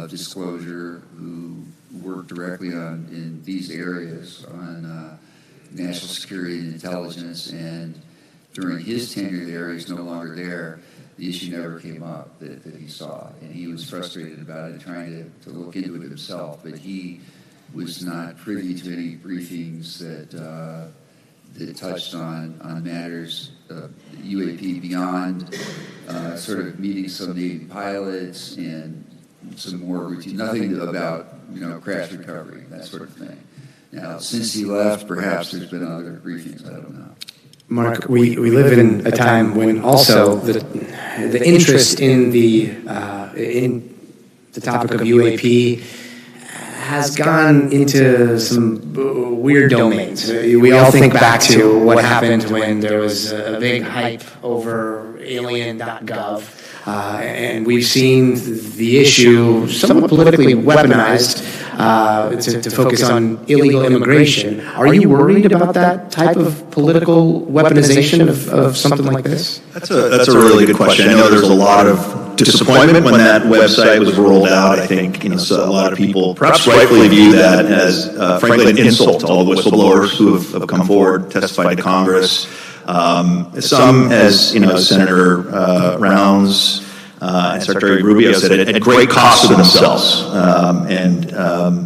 disclosure, who worked directly on in these areas on national security and intelligence, and during his tenure there, he's no longer there, the issue never came up that he saw, and he was frustrated about it, trying to look into it himself, but he was not privy to any briefings that touched on matters UAP beyond sort of meeting some Navy pilots and some more routine, nothing about, crash recovery, that sort of thing. Now, since he left, perhaps there's been other briefings, I don't know. Mark, we live in a time when also the interest in the topic of UAP has gone into some weird domains. We all think back to what happened when there was a big hype over alien.gov. And we've seen the issue somewhat politically weaponized to focus on illegal immigration. Are you worried about that type of political weaponization of something like this? That's a really good question. I know there's a lot of disappointment when that website was rolled out. I think so a lot of people perhaps rightfully view that as frankly an insult to all the whistleblowers who have come forward, testified to Congress. Some, as Senator Rounds and Secretary Rubio said, at great cost to themselves.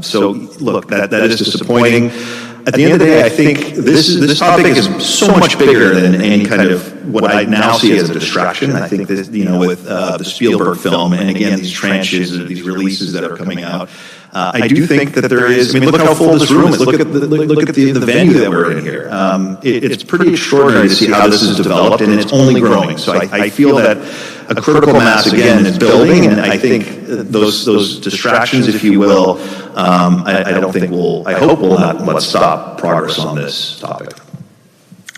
So, look, that is disappointing. At the end of the day, I think this topic is so much bigger than any kind of what I now see as a distraction. I think that with the Spielberg film, and again these tranches, these releases that are coming out. I do think that there is. I mean, look how full this room is. Look at the venue that we're in here. It's pretty extraordinary to see how this has developed, and it's only growing. So I feel that a critical mass again is building, and I think those distractions, if you will, I don't think I hope will not let stop progress on this topic.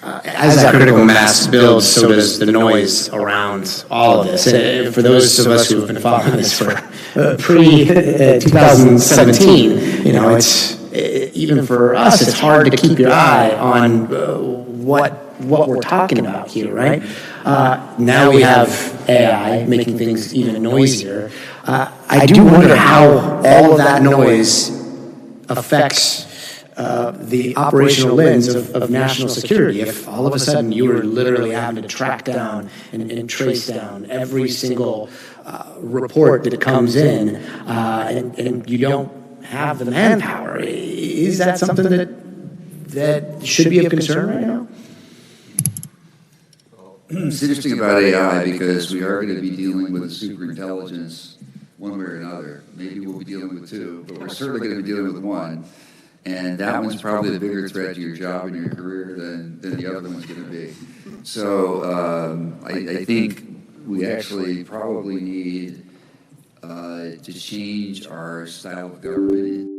As that critical mass builds, so does the noise around all of this. For those of us who have been following this for pre-2017, it's even for us, it's hard to keep your eye on what we're talking about here, right? Now we have AI making things even noisier. I do wonder how all of that noise affects the operational lens of national security. If all of a sudden you were literally having to track down and trace down every single report that comes in, and you don't have the manpower, is that something that should be of concern right now? It's interesting about AI because we are going to be dealing with superintelligence one way or another. Maybe we'll be dealing with two, but we're certainly going to be dealing with one. And that one's probably the bigger threat to your job and your career than the other one's going to be. So I think we actually probably need to change our style of government.